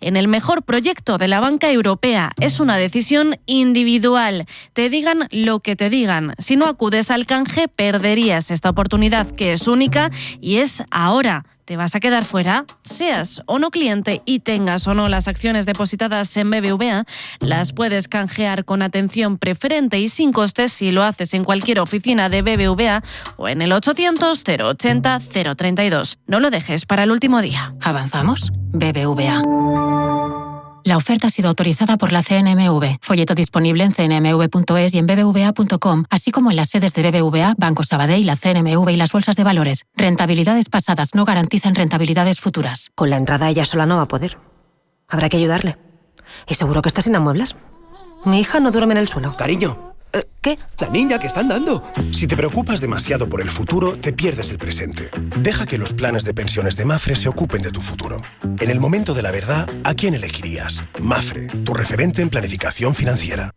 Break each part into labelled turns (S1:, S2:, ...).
S1: en el mejor proyecto de la banca europea. Es una decisión individual. Te digan lo que te digan. Si no acudes al canje, perderías esta oportunidad que es única y es ahora. ¿Te vas a quedar fuera? Seas o no cliente y tengas o no las acciones depositadas en BBVA, las puedes canjear con atención preferente y sin costes si lo haces en cualquier oficina de BBVA o en el 800 080 032. No lo dejes para el último día.
S2: ¿Avanzamos? BBVA. La oferta ha sido autorizada por la CNMV. Folleto disponible en cnmv.es y en bbva.com, así como en las sedes de BBVA, Banco Sabadell, la CNMV y las bolsas de valores. Rentabilidades pasadas no garantizan rentabilidades futuras.
S3: Con la entrada ella sola no va a poder. Habrá que ayudarle. Y seguro que está sin amueblas. Mi hija no duerme en el suelo.
S4: Cariño.
S3: ¿Qué?
S4: La niña que están dando. Si te preocupas demasiado por el futuro, te pierdes el presente. Deja que los planes de pensiones de Mapfre se ocupen de tu futuro. En el momento de la verdad, ¿a quién elegirías? Mapfre, tu referente en planificación financiera.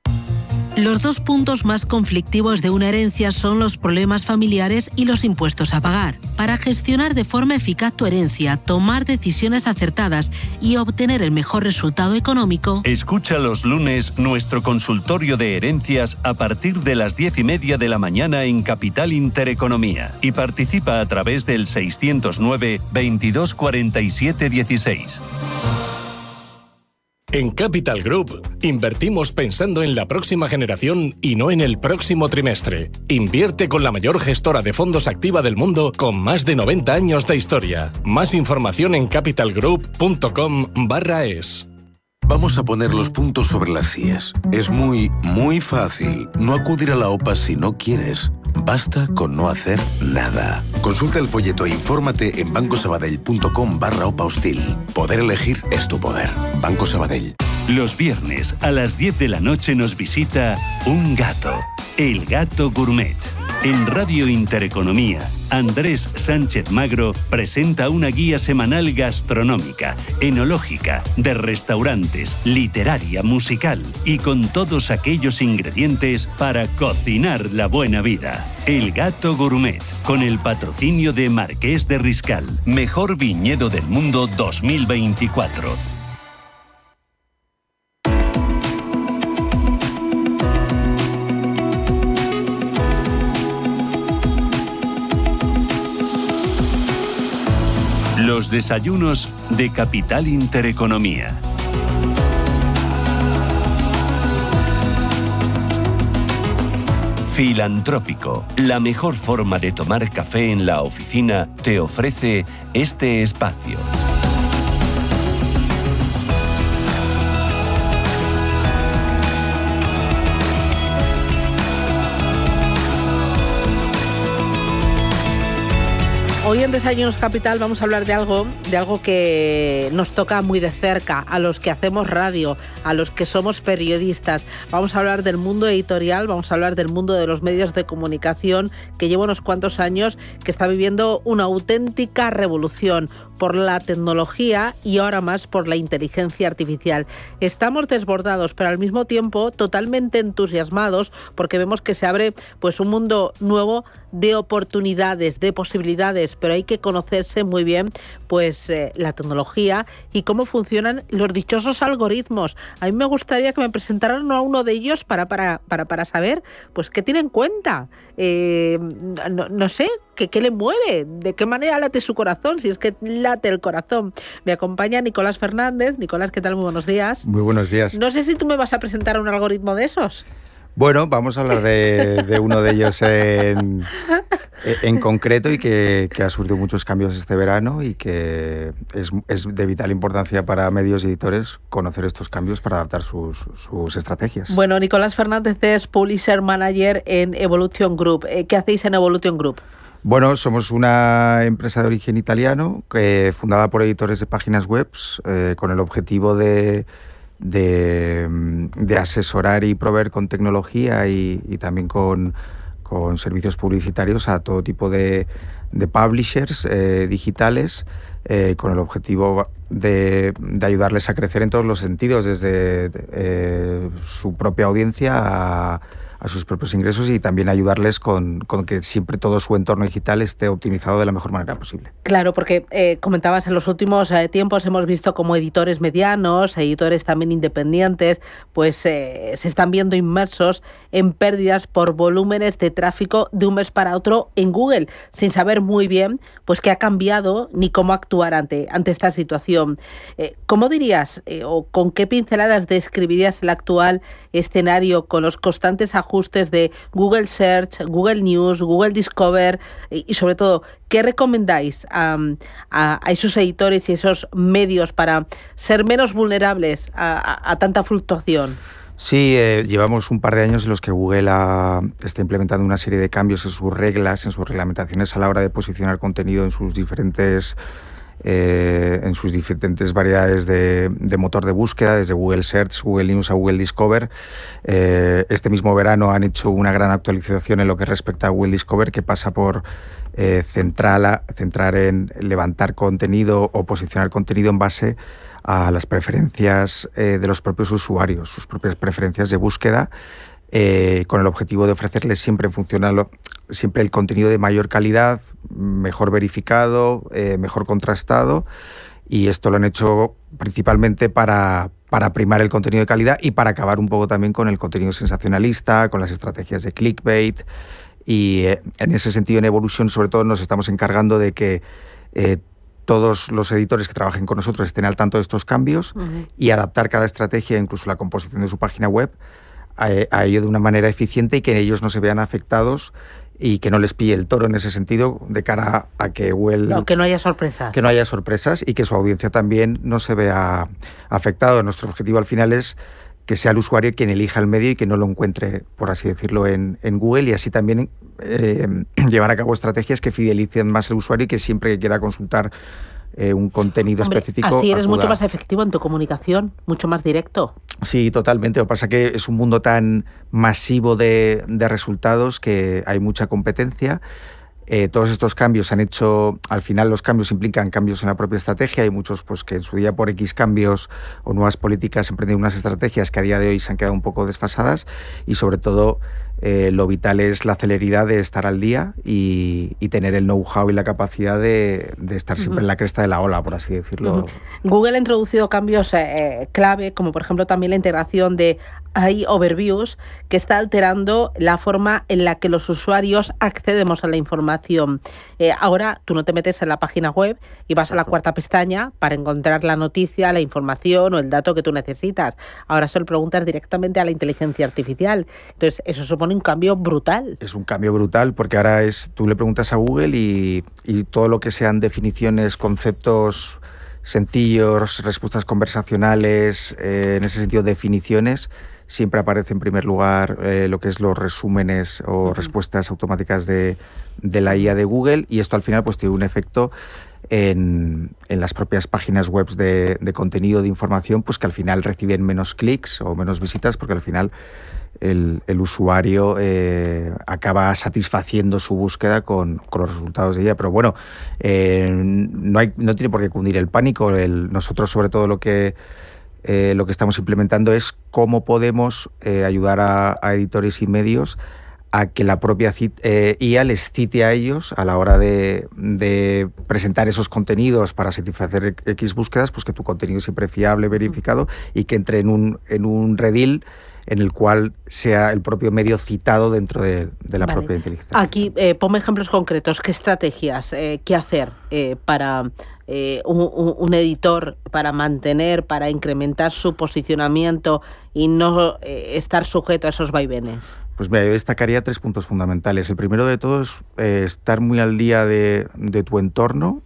S5: Los dos puntos más conflictivos de una herencia son los problemas familiares y los impuestos a pagar. Para gestionar de forma eficaz tu herencia, tomar decisiones acertadas y obtener el mejor resultado económico,
S6: escucha los lunes nuestro consultorio de herencias a partir de las 10:30 de la mañana en Capital Intereconomía y participa a través del 609 22 47 16.
S7: En Capital Group, invertimos pensando en la próxima generación y no en el próximo trimestre. Invierte con la mayor gestora de fondos activa del mundo con más de 90 años de historia. Más información en capitalgroup.com/es.
S8: Vamos a poner los puntos sobre las íes. Es muy fácil no acudir a la OPA si no quieres. Basta con no hacer nada. Consulta el folleto e infórmate en bancosabadell.com/OPA hostil. Poder elegir es tu poder. Banco Sabadell.
S6: Los viernes a las 10 de la noche nos visita un gato, el Gato Gourmet. En Radio Intereconomía, Andrés Sánchez Magro presenta una guía semanal gastronómica, enológica, de restaurantes, literaria, musical y con todos aquellos ingredientes para cocinar la buena vida. El Gato Gourmet, con el patrocinio de Marqués de Riscal, mejor viñedo del mundo 2024. Los desayunos de Capital Intereconomía. Filantrópico, la mejor forma de tomar café en la oficina, te ofrece este espacio.
S9: Hoy en Desayunos Capital vamos a hablar de algo que nos toca muy de cerca, a los que hacemos radio, a los que somos periodistas. Vamos a hablar del mundo editorial, vamos a hablar del mundo de los medios de comunicación, que lleva unos cuantos años que está viviendo una auténtica revolución por la tecnología y ahora más por la inteligencia artificial. Estamos desbordados, pero al mismo tiempo totalmente entusiasmados porque vemos que se abre pues un mundo nuevo de oportunidades, de posibilidades, pero hay que conocerse muy bien pues la tecnología y cómo funcionan los dichosos algoritmos. A mí me gustaría que me presentaran a uno de ellos para saber pues qué tiene en cuenta. No sé, ¿qué le mueve? ¿De qué manera late su corazón? Si es que late el corazón. Me acompaña Nicolás Fernández. Nicolás, ¿qué tal? Muy buenos días.
S10: Muy buenos días.
S9: No sé si tú me vas a presentar un algoritmo de esos.
S10: Bueno, vamos a hablar de uno de ellos en concreto y que ha sufrido muchos cambios este verano y que es de vital importancia para medios y editores conocer estos cambios para adaptar sus estrategias.
S9: Bueno, Nicolás Fernández es Publisher Manager en Evolution Group. ¿Qué hacéis en Evolution Group?
S10: Bueno, somos una empresa de origen italiano fundada por editores de páginas web con el objetivo de asesorar y proveer con tecnología y también con servicios publicitarios a todo tipo de publishers digitales con el objetivo de ayudarles a crecer en todos los sentidos, desde su propia audiencia sus propios ingresos y también ayudarles con que siempre todo su entorno digital esté optimizado de la mejor manera posible.
S9: Claro, porque comentabas, en los últimos tiempos hemos visto como editores medianos, editores también independientes, pues se están viendo inmersos en pérdidas por volúmenes de tráfico de un mes para otro en Google, sin saber muy bien pues qué ha cambiado ni cómo actuar ante esta situación. ¿Cómo dirías o con qué pinceladas describirías el actual escenario con los constantes ajustes de Google Search, Google News, Google Discover y sobre todo, qué recomendáis a esos editores y esos medios para ser menos vulnerables a tanta fluctuación?
S10: Sí, llevamos un par de años en los que Google está implementando una serie de cambios en sus reglas, en sus reglamentaciones a la hora de posicionar contenido en sus diferentes variedades de motor de búsqueda, desde Google Search, Google News a Google Discover. Este mismo verano han hecho una gran actualización en lo que respecta a Google Discover, que pasa por centrar en levantar contenido o posicionar contenido en base a las preferencias de los propios usuarios, sus propias preferencias de búsqueda, con el objetivo de ofrecerles siempre siempre el contenido de mayor calidad, mejor verificado, mejor contrastado, y esto lo han hecho principalmente para primar el contenido de calidad y para acabar un poco también con el contenido sensacionalista, con las estrategias de clickbait, y en ese sentido en Evolution sobre todo nos estamos encargando de que todos los editores que trabajen con nosotros estén al tanto de estos cambios y adaptar cada estrategia, incluso la composición de su página web, a ello de una manera eficiente y que ellos no se vean afectados y que no les pille el toro en ese sentido de cara a que Google...
S9: No, que no haya sorpresas.
S10: Que no haya sorpresas y que su audiencia también no se vea afectado. Nuestro objetivo al final es que sea el usuario quien elija el medio y que no lo encuentre, por así decirlo, en Google, y así también llevar a cabo estrategias que fidelicen más al usuario y que siempre que quiera consultar un contenido específico...
S9: Así eres mucho más efectivo en tu comunicación, mucho más directo.
S10: Sí, totalmente. Lo que pasa es que es un mundo tan masivo de resultados que hay mucha competencia. Todos estos cambios se han hecho, al final los cambios implican cambios en la propia estrategia. Hay muchos pues que en su día por X cambios o nuevas políticas emprenden unas estrategias que a día de hoy se han quedado un poco desfasadas, y sobre todo lo vital es la celeridad de estar al día y tener el know-how y la capacidad de estar siempre en la cresta de la ola, por así decirlo.
S9: Google ha introducido cambios clave, como por ejemplo también la integración de AI Overviews, que está alterando la forma en la que los usuarios accedemos a la información. Ahora tú no te metes en la página web y vas a la cuarta pestaña para encontrar la noticia, la información o el dato que tú necesitas. Ahora solo preguntas directamente a la inteligencia artificial. Entonces eso supone un cambio brutal. Es un cambio brutal porque ahora tú le preguntas a Google y todo lo que sean definiciones, conceptos sencillos, respuestas conversacionales, en ese sentido definiciones, siempre aparece en primer lugar lo que es los resúmenes o respuestas automáticas de la IA de Google, y esto al final pues tiene un efecto en las propias páginas web de contenido, de información, pues que al final reciben menos clics o menos visitas, porque al final el usuario acaba satisfaciendo su búsqueda con los resultados de ella. Pero bueno, no tiene por qué cundir el pánico. Nosotros sobre todo lo que estamos implementando es cómo podemos ayudar a editores y medios a que la propia IA les cite a ellos a la hora de presentar esos contenidos para satisfacer X búsquedas, pues que tu contenido es siempre fiable, verificado, y que entre en un redil en el cual sea el propio medio citado dentro de la propia inteligencia. Aquí ponme ejemplos concretos. ¿Qué estrategias, qué hacer para un editor para mantener, para incrementar su posicionamiento y no estar sujeto a esos vaivenes?
S10: Pues mira, yo destacaría 3 puntos fundamentales. El primero de todo es estar muy al día de tu entorno,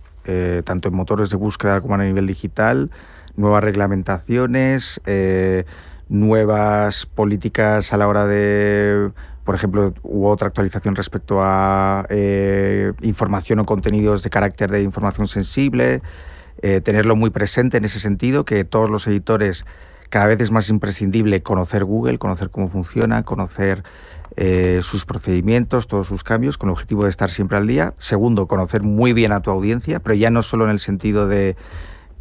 S10: tanto en motores de búsqueda como a nivel digital, nuevas reglamentaciones, nuevas políticas a la hora de, por ejemplo, hubo otra actualización respecto a información o contenidos de carácter de información sensible, tenerlo muy presente en ese sentido, que todos los editores cada vez es más imprescindible conocer Google, conocer cómo funciona, conocer sus procedimientos, todos sus cambios, con el objetivo de estar siempre al día. Segundo, conocer muy bien a tu audiencia, pero ya no solo en el sentido de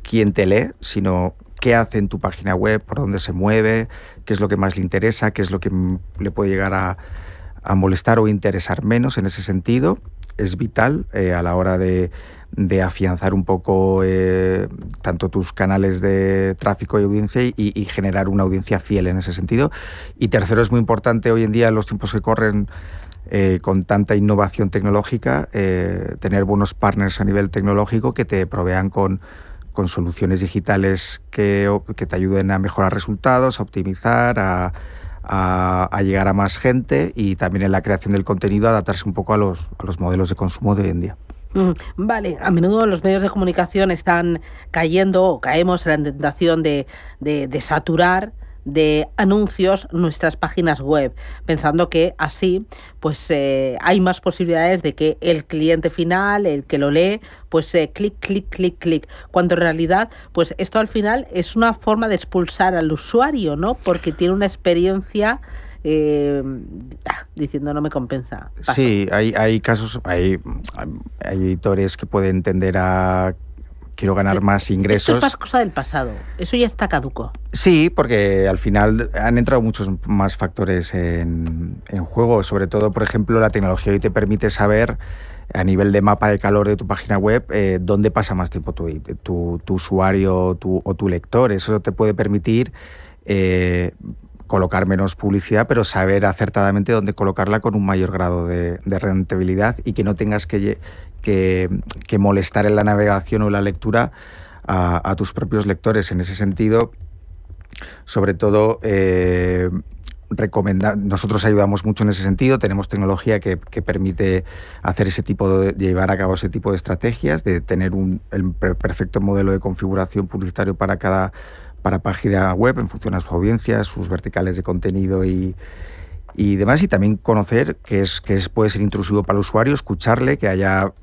S10: quién te lee, sino qué hace en tu página web, por dónde se mueve, qué es lo que más le interesa, qué es lo que le puede llegar a molestar o interesar menos en ese sentido. Es vital a la hora de afianzar un poco tanto tus canales de tráfico y audiencia y generar una audiencia fiel en ese sentido. Y tercero, es muy importante hoy en día, en los tiempos que corren, con tanta innovación tecnológica, tener buenos partners a nivel tecnológico que te provean con soluciones digitales que te ayuden a mejorar resultados, a optimizar, a llegar a más gente, y también en la creación del contenido adaptarse un poco a los modelos de consumo de hoy en día.
S9: Vale, a menudo los medios de comunicación están cayendo o caemos en la tentación de saturar de anuncios nuestras páginas web, pensando que así pues hay más posibilidades de que el cliente final, el que lo lee, pues clic, clic, clic, clic, cuando en realidad pues esto al final es una forma de expulsar al usuario, ¿no? Porque tiene una experiencia diciendo no me compensa. Paso.
S10: Sí, hay casos, hay editores que pueden tender a quiero ganar más ingresos.
S9: Esto es más cosa del pasado, eso ya está caduco.
S10: Sí, porque al final han entrado muchos más factores en juego, sobre todo, por ejemplo, la tecnología hoy te permite saber a nivel de mapa de calor de tu página web dónde pasa más tiempo tu usuario o tu lector. Eso te puede permitir colocar menos publicidad, pero saber acertadamente dónde colocarla con un mayor grado de rentabilidad y que no tengas que molestar en la navegación o la lectura a tus propios lectores. En ese sentido, sobre todo, nosotros ayudamos mucho en ese sentido. Tenemos tecnología que permite hacer llevar a cabo ese tipo de estrategias, de tener el perfecto modelo de configuración publicitario para cada página web en función a su audiencia, sus verticales de contenido y demás, y también conocer que puede ser intrusivo para el usuario, escucharle, que haya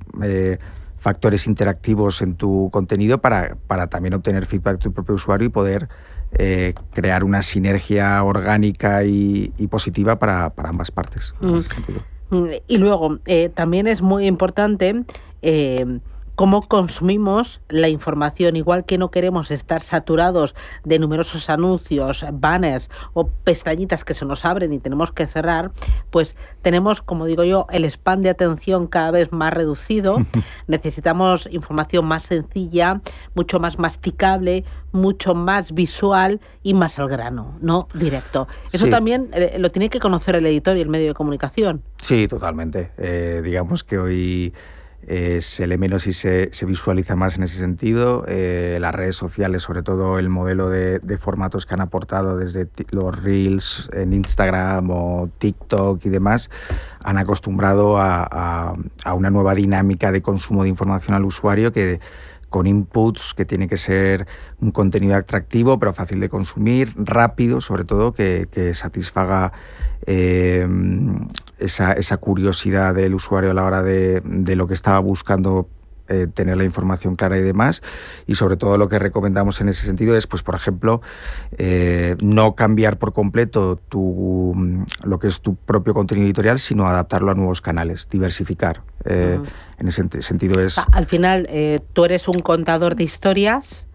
S10: factores interactivos en tu contenido para también obtener feedback de tu propio usuario y poder crear una sinergia orgánica y positiva para ambas partes. En ese sentido.
S9: Y luego, también es muy importante cómo consumimos la información, igual que no queremos estar saturados de numerosos anuncios, banners o pestañitas que se nos abren y tenemos que cerrar, pues tenemos, como digo yo, el span de atención cada vez más reducido. Necesitamos información más sencilla, mucho más masticable, mucho más visual y más al grano, no directo. Eso sí. También lo tiene que conocer el editor y el medio de comunicación.
S10: Sí, totalmente. Digamos que hoy se lee menos y se visualiza más en ese sentido. Las redes sociales, sobre todo el modelo de formatos que han aportado desde los Reels en Instagram o TikTok y demás, han acostumbrado a una nueva dinámica de consumo de información al usuario con inputs que tiene que ser un contenido atractivo pero fácil de consumir, rápido, sobre todo, que satisfaga esa curiosidad del usuario a la hora de lo que estaba buscando, tener la información clara y demás. Y sobre todo lo que recomendamos en ese sentido es, pues, por ejemplo, no cambiar por completo lo que es tu propio contenido editorial, sino adaptarlo a nuevos canales, diversificar. En ese sentido es...
S9: Al final, tú eres un contador de historias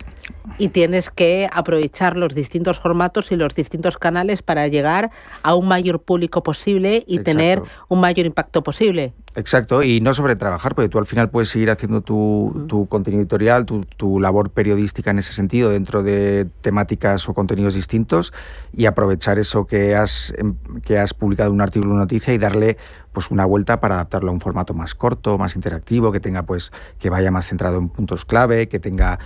S9: y tienes que aprovechar los distintos formatos y los distintos canales para llegar a un mayor público posible y Exacto. tener un mayor impacto posible.
S10: Exacto, y no sobretrabajar, porque tú al final puedes seguir haciendo tu contenido editorial, tu labor periodística en ese sentido, dentro de temáticas o contenidos distintos, y aprovechar eso que has publicado un artículo o noticia y darle pues una vuelta para adaptarlo a un formato más corto, más interactivo, que vaya más centrado en puntos clave, que tenga,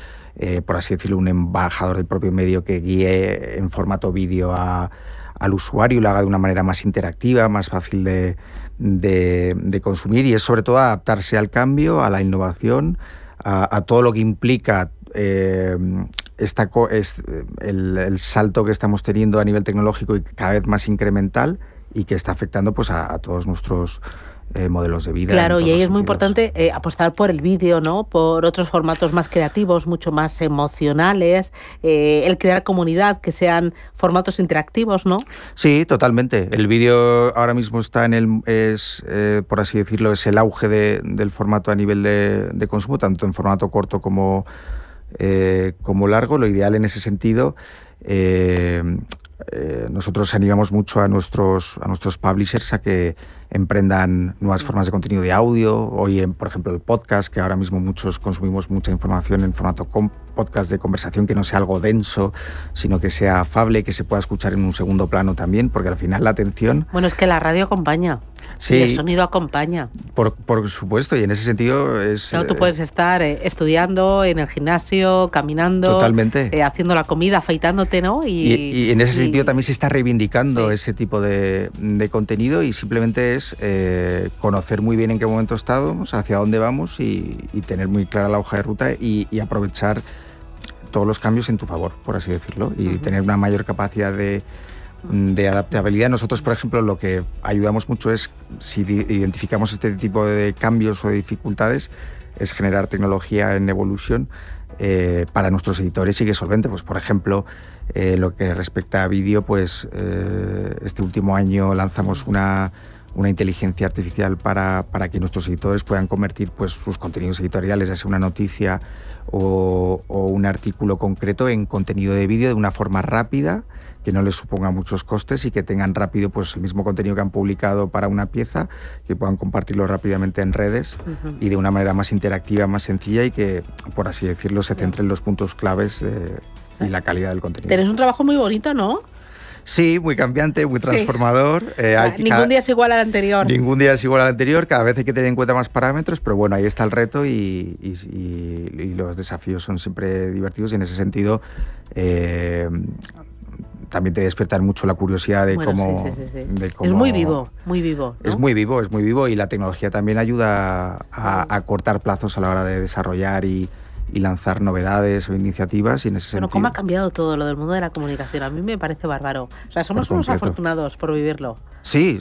S10: por así decirlo, un embajador del propio medio que guíe en formato vídeo al usuario y lo haga de una manera más interactiva, más fácil de consumir, y es sobre todo adaptarse al cambio, a la innovación, a todo lo que implica el salto que estamos teniendo a nivel tecnológico y cada vez más incremental, y que está afectando pues a todos nuestros modelos de vida.
S9: Claro, y ahí es muy importante apostar por el vídeo, ¿no? Por otros formatos más creativos, mucho más emocionales, el crear comunidad, que sean formatos interactivos, ¿no?
S10: Sí, totalmente. El vídeo ahora mismo está por así decirlo, es el auge del formato a nivel de consumo, tanto en formato corto como como largo. Lo ideal en ese sentido, nosotros animamos mucho a nuestros publishers a que emprendan nuevas formas de contenido de audio. Hoy, por ejemplo, el podcast, que ahora mismo muchos consumimos mucha información en formato podcast de conversación, que no sea algo denso, sino que sea afable, que se pueda escuchar en un segundo plano también, porque al final la atención...
S9: Bueno, es que la radio acompaña.
S10: Sí,
S9: y el sonido acompaña.
S10: Por supuesto, y en ese sentido es...
S9: No, tú puedes estar estudiando, en el gimnasio, caminando...
S10: Totalmente.
S9: Haciendo la comida, afeitándote, ¿no?
S10: Y en ese sentido también se está reivindicando ese tipo de contenido, y simplemente es conocer muy bien en qué momento estamos, hacia dónde vamos, y tener muy clara la hoja de ruta y aprovechar todos los cambios en tu favor, por así decirlo, y tener una mayor capacidad de adaptabilidad. Nosotros, por ejemplo, lo que ayudamos mucho es, si identificamos este tipo de cambios o de dificultades, es generar tecnología en evolución para nuestros editores y que solvente. Pues, por ejemplo, lo que respecta a vídeo, pues este último año lanzamos una inteligencia artificial para que nuestros editores puedan convertir pues sus contenidos editoriales, ya sea una noticia o un artículo concreto, en contenido de vídeo de una forma rápida, que no les suponga muchos costes y que tengan rápido pues el mismo contenido que han publicado para una pieza, que puedan compartirlo rápidamente en redes y de una manera más interactiva, más sencilla, y que, por así decirlo, se centre en los puntos claves y la calidad del contenido.
S9: Tenés un trabajo muy bonito, ¿no?
S10: Sí, muy cambiante, muy transformador.
S9: Ningún día es igual al anterior.
S10: Ningún día es igual al anterior, cada vez hay que tener en cuenta más parámetros, pero bueno, ahí está el reto y los desafíos son siempre divertidos, y en ese sentido también te despiertan mucho la curiosidad de cómo... De cómo...
S9: Es muy vivo, muy vivo, ¿no?
S10: Es muy vivo, y la tecnología también ayuda a cortar plazos a la hora de desarrollar y lanzar novedades o iniciativas, y en ese sentido...
S9: ¿Cómo ha cambiado todo lo del mundo de la comunicación? A mí me parece bárbaro. O sea, somos unos afortunados por vivirlo.
S10: Sí,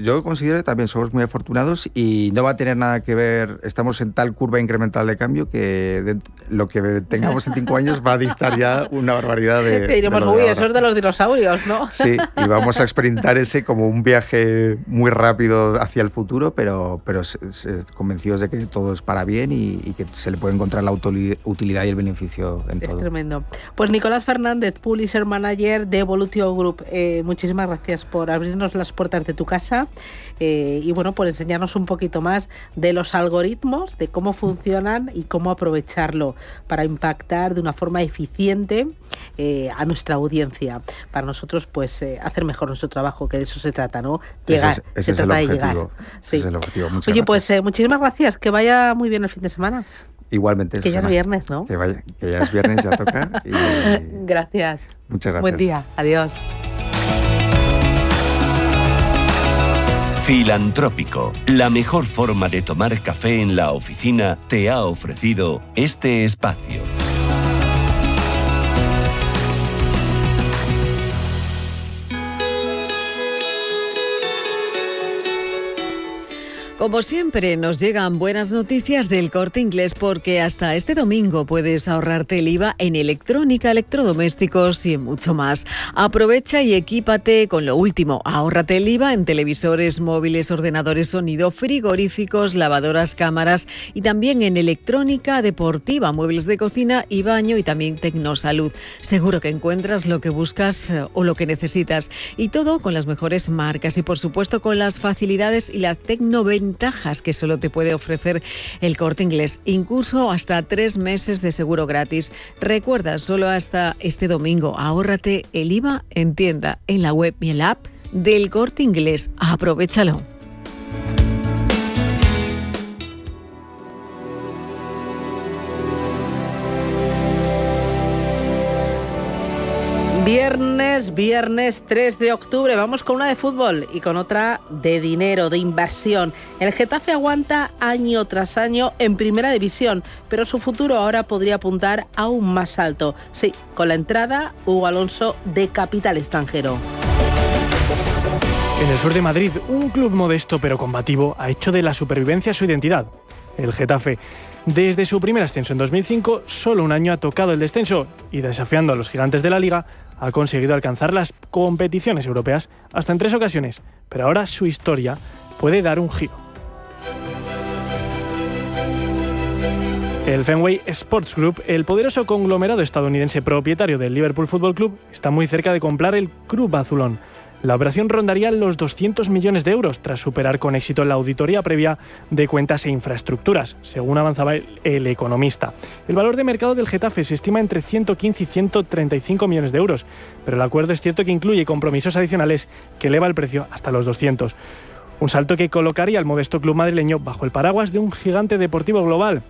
S10: yo considero que también somos muy afortunados, y no va a tener nada que ver, estamos en tal curva incremental de cambio que lo que tengamos en 5 años va a distar ya una barbaridad de...
S9: Que diremos, uy, eso es de los dinosaurios, ¿no?
S10: Sí, y vamos a experimentar ese como un viaje muy rápido hacia el futuro, pero convencidos de que todo es para bien y que se le puede encontrar la utilidad y el beneficio en todo.
S9: Es tremendo. Pues Nicolás Fernández, Publisher Manager de Evolutio Group, muchísimas gracias por abrirnos las puertas de tu casa y bueno, por enseñarnos un poquito más de los algoritmos, de cómo funcionan y cómo aprovecharlo para impactar de una forma eficiente a nuestra audiencia. Para nosotros, pues, hacer mejor nuestro trabajo, que de eso se trata, ¿no? Llegar,
S10: ese
S9: se trata de llegar.
S10: Sí. Ese es el objetivo. Muchas
S9: Oye,
S10: gracias.
S9: Pues muchísimas gracias, que vaya muy bien el fin de semana.
S10: Igualmente.
S9: Que ya es viernes, ¿no?
S10: Que ya es viernes, ya toca.
S9: Gracias.
S10: Muchas gracias.
S9: Buen día. Adiós.
S6: Filantrópico, la mejor forma de tomar café en la oficina, te ha ofrecido este espacio.
S11: Como siempre, nos llegan buenas noticias del Corte Inglés, porque hasta este domingo puedes ahorrarte el IVA en electrónica, electrodomésticos y en mucho más. Aprovecha y equípate con lo último. Ahórrate el IVA en televisores, móviles, ordenadores, sonido, frigoríficos, lavadoras, cámaras, y también en electrónica deportiva, muebles de cocina y baño, y también Tecnosalud. Seguro que encuentras lo que buscas o lo que necesitas, y todo con las mejores marcas y, por supuesto, con las facilidades y las tecnoventajas que solo te puede ofrecer el Corte Inglés, incluso hasta 3 meses de seguro gratis. Recuerda, solo hasta este domingo, ahórrate el IVA en tienda, en la web y en la app del Corte Inglés. Aprovéchalo.
S9: Viernes 3 de octubre. Vamos con una de fútbol y con otra de dinero, de inversión. El Getafe aguanta año tras año en primera división, pero su futuro ahora podría apuntar aún más alto. Sí, con la entrada Hugo Alonso de capital extranjero.
S12: En el sur de Madrid, un club modesto pero combativo ha hecho de la supervivencia su identidad. El Getafe, desde su primer ascenso en 2005, solo un año ha tocado el descenso y, desafiando a los gigantes de la Liga, ha conseguido alcanzar las competiciones europeas hasta en 3 ocasiones, pero ahora su historia puede dar un giro. El Fenway Sports Group, el poderoso conglomerado estadounidense propietario del Liverpool Football Club, está muy cerca de comprar el club azulón. La operación rondaría los 200 millones de euros tras superar con éxito la auditoría previa de cuentas e infraestructuras, según avanzaba el Economista. El valor de mercado del Getafe se estima entre 115 y 135 millones de euros, pero el acuerdo es cierto que incluye compromisos adicionales que eleva el precio hasta los 200. Un salto que colocaría al modesto club madrileño bajo el paraguas de un gigante deportivo global.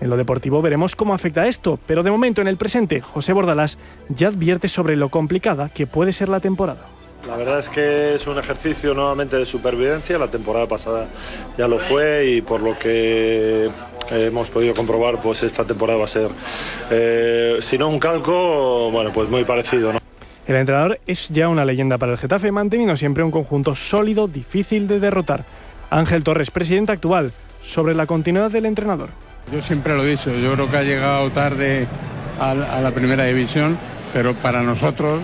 S12: En lo deportivo veremos cómo afecta esto, pero de momento en el presente, José Bordalás ya advierte sobre lo complicada que puede ser la temporada.
S13: La verdad es que es un ejercicio nuevamente de supervivencia, la temporada pasada ya lo fue y por lo que hemos podido comprobar, pues esta temporada va a ser, si no un calco, bueno, pues muy parecido, ¿no?
S12: El entrenador es ya una leyenda para el Getafe, manteniendo siempre un conjunto sólido, difícil de derrotar. Ángel Torres, presidente actual, sobre la continuidad del entrenador.
S14: Yo siempre lo he dicho, yo creo que ha llegado tarde a la primera división, pero para nosotros,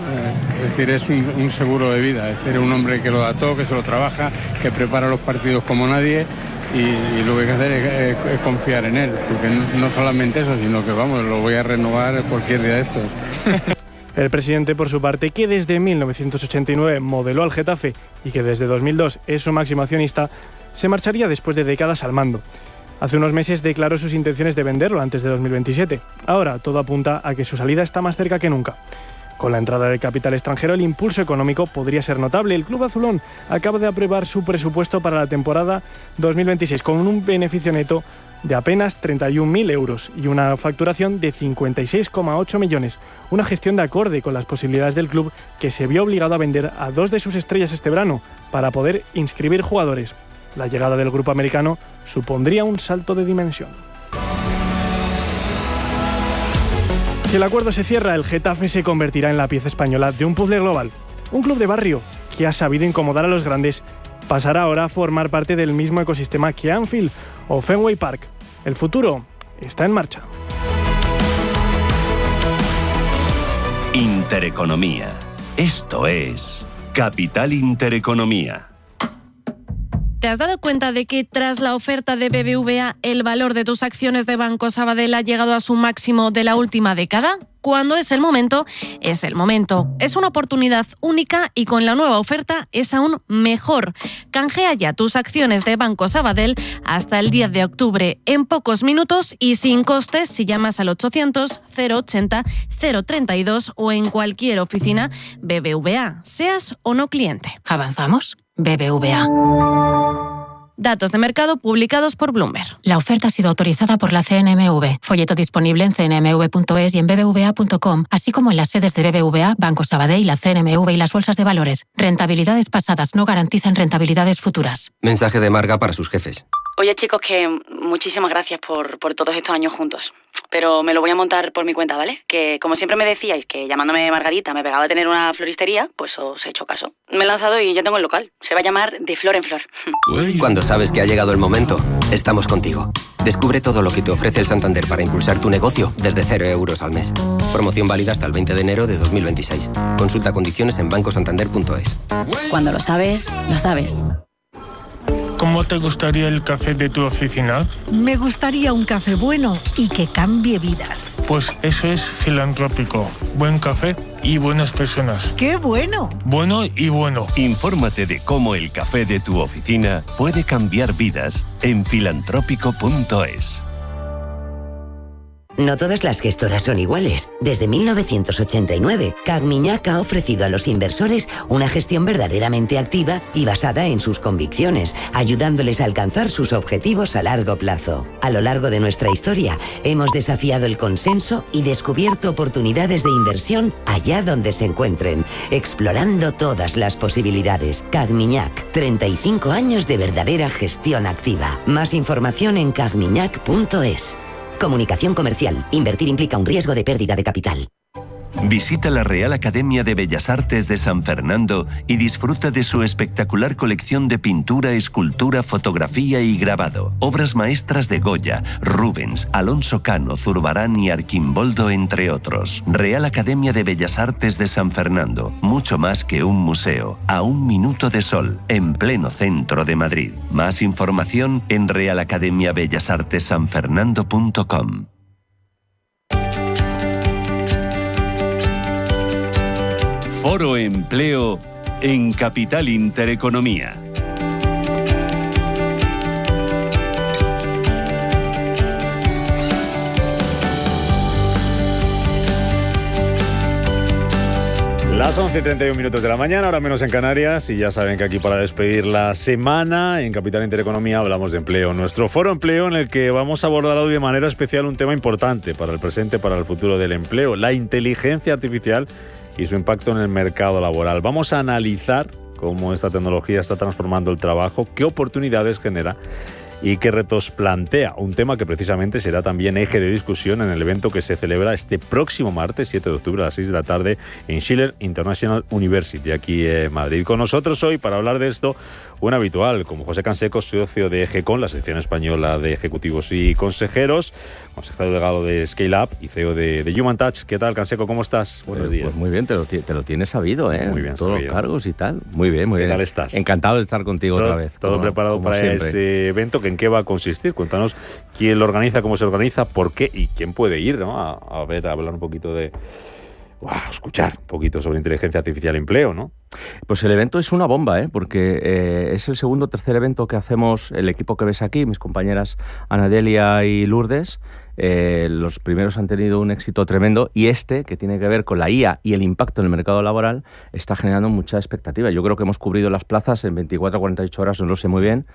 S14: es decir, es un seguro de vida, es decir, un hombre que lo da todo, que se lo trabaja, que prepara los partidos como nadie y lo que hay que hacer es confiar en él, porque no solamente eso, sino que vamos, lo voy a renovar cualquier día de estos.
S12: El presidente, por su parte, que desde 1989 modeló al Getafe y que desde 2002 es su máximo accionista, se marcharía después de décadas al mando. Hace unos meses declaró sus intenciones de venderlo antes de 2027. Ahora todo apunta a que su salida está más cerca que nunca. Con la entrada de capital extranjero, el impulso económico podría ser notable. El club azulón acaba de aprobar su presupuesto para la temporada 2026 con un beneficio neto de apenas 31.000 euros y una facturación de 56,8 millones. Una gestión de acorde con las posibilidades del club, que se vio obligado a vender a 2 de sus estrellas este verano para poder inscribir jugadores. La llegada del grupo americano supondría un salto de dimensión. Si el acuerdo se cierra, el Getafe se convertirá en la pieza española de un puzzle global. Un club de barrio que ha sabido incomodar a los grandes pasará ahora a formar parte del mismo ecosistema que Anfield o Fenway Park. El futuro está en marcha.
S6: Intereconomía. Esto es Capital Intereconomía.
S1: ¿Te has dado cuenta de que tras la oferta de BBVA el valor de tus acciones de Banco Sabadell ha llegado a su máximo de la última década? Cuando es el momento, es el momento. Es una oportunidad única y con la nueva oferta es aún mejor. Canjea ya tus acciones de Banco Sabadell hasta el 10 de octubre, en pocos minutos y sin costes si llamas al 800 080 032 o en cualquier oficina BBVA, seas o no cliente.
S2: ¿Avanzamos? BBVA.
S1: Datos de mercado publicados por Bloomberg.
S2: La oferta ha sido autorizada por la CNMV. Folleto disponible en cnmv.es y en bbva.com, así como en las sedes de BBVA, Banco Sabadell, la CNMV y las bolsas de valores. Rentabilidades pasadas no garantizan rentabilidades futuras.
S15: Mensaje de Marga para sus jefes.
S16: Oye, chicos, que muchísimas gracias por todos estos años juntos. Pero me lo voy a montar por mi cuenta, ¿vale? Que como siempre me decíais que llamándome Margarita me pegaba a tener una floristería, pues os he hecho caso. Me he lanzado y ya tengo el local. Se va a llamar De Flor en Flor.
S15: Cuando sabes que ha llegado el momento, estamos contigo. Descubre todo lo que te ofrece el Santander para impulsar tu negocio desde 0 euros al mes. Promoción válida hasta el 20 de enero de 2026. Consulta condiciones en bancosantander.es.
S16: Cuando lo sabes, lo sabes.
S17: ¿Cómo te gustaría el café de tu oficina?
S18: Me gustaría un café bueno y que cambie vidas.
S17: Pues eso es Filantrópico. Buen café y buenas personas.
S18: ¡Qué bueno!
S17: Bueno y bueno.
S6: Infórmate de cómo el café de tu oficina puede cambiar vidas en filantrópico.es.
S19: No todas las gestoras son iguales. Desde 1989, Cagmiñac ha ofrecido a los inversores una gestión verdaderamente activa y basada en sus convicciones, ayudándoles a alcanzar sus objetivos a largo plazo. A lo largo de nuestra historia, hemos desafiado el consenso y descubierto oportunidades de inversión allá donde se encuentren, explorando todas las posibilidades. Cagmiñac, 35 años de verdadera gestión activa. Más información en cagmiñac.es. Comunicación comercial. Invertir implica un riesgo de pérdida de capital.
S6: Visita la Real Academia de Bellas Artes de San Fernando y disfruta de su espectacular colección de pintura, escultura, fotografía y grabado. Obras maestras de Goya, Rubens, Alonso Cano, Zurbarán y Arquimboldo, entre otros. Real Academia de Bellas Artes de San Fernando. Mucho más que un museo. A un minuto de sol, en pleno centro de Madrid. Más información en realacademiabellasartesanfernando.com. Foro Empleo en Capital Intereconomía.
S20: Las 11:31 de la mañana, ahora menos en Canarias, y ya saben que aquí para despedir la semana en Capital Intereconomía hablamos de empleo. Nuestro foro empleo en el que vamos a abordar hoy de manera especial un tema importante para el presente, para el futuro del empleo, la inteligencia artificial y su impacto en el mercado laboral. Vamos a analizar cómo esta tecnología está transformando el trabajo, qué oportunidades genera y qué retos plantea. Un tema que precisamente será también eje de discusión en el evento que se celebra este próximo martes 7 de octubre a las 6 de la tarde en Schiller International University, aquí en Madrid. Con nosotros hoy para hablar de esto, un habitual, como José Canseco, socio de GECON, la sección española de ejecutivos y consejeros, consejero delegado de Scale Up y CEO de Human Touch. ¿Qué tal, Canseco? ¿Cómo estás? Buenos días.
S21: Pues muy bien, te lo tienes sabido, ¿eh?
S20: Muy bien,
S21: todos
S20: sabido.
S21: Los cargos y tal. Muy bien, muy bien.
S20: ¿Qué tal estás?
S21: Encantado de estar contigo otra vez.
S20: Todo preparado para
S21: siempre.
S20: ese evento. ¿En qué va a consistir? Cuéntanos quién lo organiza, cómo se organiza, por qué y quién puede ir, ¿no? A hablar un poquito de... escuchar un poquito sobre inteligencia artificial y empleo, ¿no?
S21: Pues el evento es una bomba, porque es el segundo o tercer evento que hacemos el equipo que ves aquí, mis compañeras Anadelia y Lourdes. Los primeros han tenido un éxito tremendo y este, que tiene que ver con la IA y el impacto en el mercado laboral, está generando mucha expectativa. Yo creo que hemos cubrido las plazas en 24 a 48 horas, no lo sé muy bien.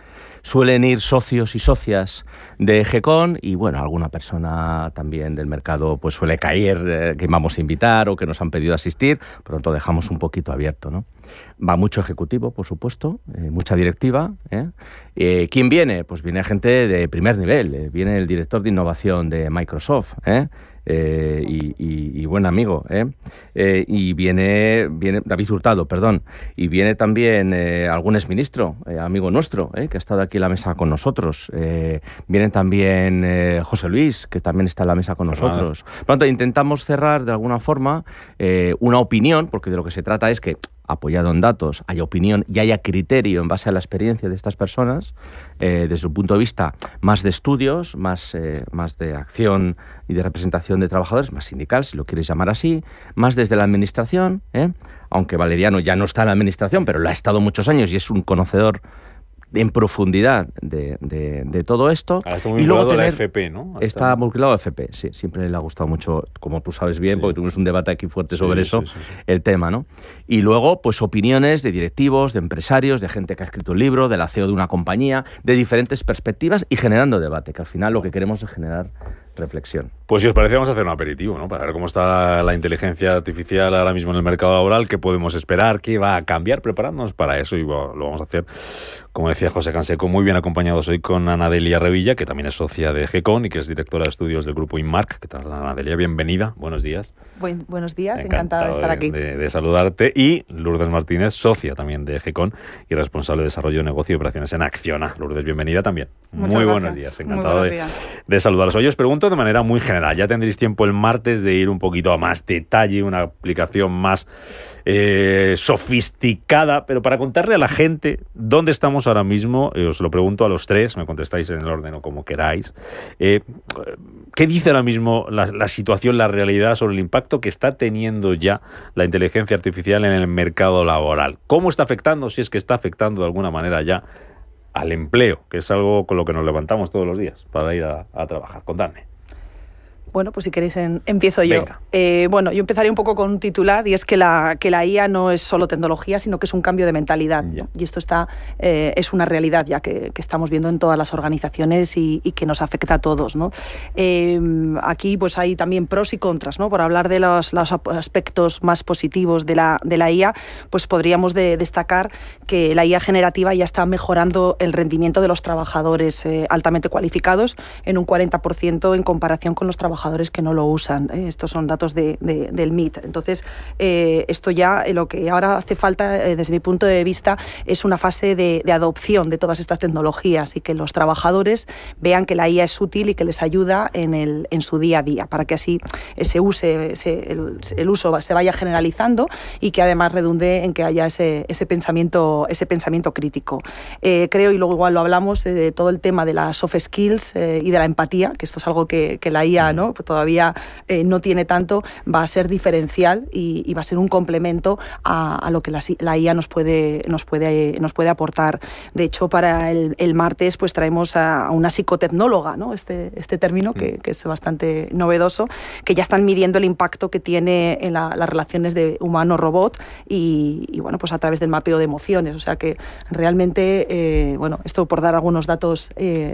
S21: Suelen ir socios y socias de GECON y, bueno, alguna persona también del mercado pues suele caer que vamos a invitar o que nos han pedido asistir. Por lo tanto, dejamos un poquito abierto, ¿no? Va mucho ejecutivo, por supuesto, mucha directiva. ¿Quién viene? Pues viene gente de primer nivel. Viene el director de innovación de Microsoft, y buen amigo, y viene David Hurtado, perdón, y viene también algún exministro, amigo nuestro, que ha estado aquí en la mesa con nosotros. Viene también José Luis, que también está en la mesa con nosotros. Por lo tanto, intentamos cerrar de alguna forma una opinión, porque de lo que se trata es que, apoyado en datos, haya opinión y haya criterio en base a la experiencia de estas personas, desde su punto de vista más de estudios, más de acción y de representación de trabajadores, más sindical, si lo quieres llamar así, más desde la administración, aunque Valeriano ya no está en la administración, pero lo ha estado muchos años y es un conocedor en profundidad de todo esto.
S20: Ahora está muy
S21: y luego
S20: vinculado a la FP, ¿no?
S21: Está vinculado a FP, sí. Siempre le ha gustado mucho, como tú sabes bien, porque tuvimos un debate aquí fuerte sobre eso, el tema, ¿no? Y luego, pues opiniones de directivos, de empresarios, de gente que ha escrito un libro, de la CEO de una compañía, de diferentes perspectivas y generando debate, que al final lo que queremos es generar reflexión.
S20: Pues si os parece vamos a hacer un aperitivo, ¿no? Para ver cómo está la inteligencia artificial ahora mismo en el mercado laboral, qué podemos esperar, qué va a cambiar, preparándonos para eso y lo vamos a hacer, como decía José Canseco, muy bien acompañados hoy con Anadelia Revilla, que también es socia de GECON y que es directora de estudios del grupo Inmark. ¿Qué tal, Anadelia? Bienvenida, buenos días.
S22: Buenos días, encantada de estar aquí.
S20: De saludarte. Y Lourdes Martínez, socia también de GECON y responsable de desarrollo de negocio y operaciones en Acciona. Lourdes, bienvenida también. Muy buenos días, encantado de saludaros. Hoy os pregunto de manera muy general, ya tendréis tiempo el martes de ir un poquito a más detalle, una aplicación más sofisticada, pero para contarle a la gente dónde estamos ahora mismo, os lo pregunto a los tres, me contestáis en el orden o como queráis. ¿Qué dice ahora mismo la situación, la realidad sobre el impacto que está teniendo ya la inteligencia artificial en el mercado laboral? ¿Cómo está afectando, si es que está afectando de alguna manera ya al empleo, que es algo con lo que nos levantamos todos los días para ir a trabajar? Contadme.
S22: Bueno, pues si queréis empiezo yo.
S20: Venga.
S22: Yo empezaré un poco con un titular, y es que la IA no es solo tecnología, sino que es un cambio de mentalidad, ¿no? Y esto es una realidad ya que estamos viendo en todas las organizaciones y que nos afecta a todos, ¿no? Aquí pues hay también pros y contras, ¿no? Por hablar de los aspectos más positivos de la IA, pues podríamos destacar que la IA generativa ya está mejorando el rendimiento de los trabajadores altamente cualificados en un 40% en comparación con los trabajadores que no lo usan. Estos son datos del MIT. Entonces, esto ya, lo que ahora hace falta, desde mi punto de vista, es una fase de adopción de todas estas tecnologías y que los trabajadores vean que la IA es útil y que les ayuda en su día a día, para que así el uso se vaya generalizando y que además redunde en que haya ese pensamiento crítico. Creo, y luego igual lo hablamos, de todo el tema de las soft skills y de la empatía, que esto es algo que la IA, ¿no? pues todavía no tiene tanto, va a ser diferencial y va a ser un complemento a lo que la IA nos puede aportar. De hecho, para el martes pues traemos a una psicotecnóloga, ¿no? Este término que es bastante novedoso, que ya están midiendo el impacto que tiene en las relaciones de humano-robot y bueno, pues a través del mapeo de emociones. O sea que realmente, bueno, esto por dar algunos datos,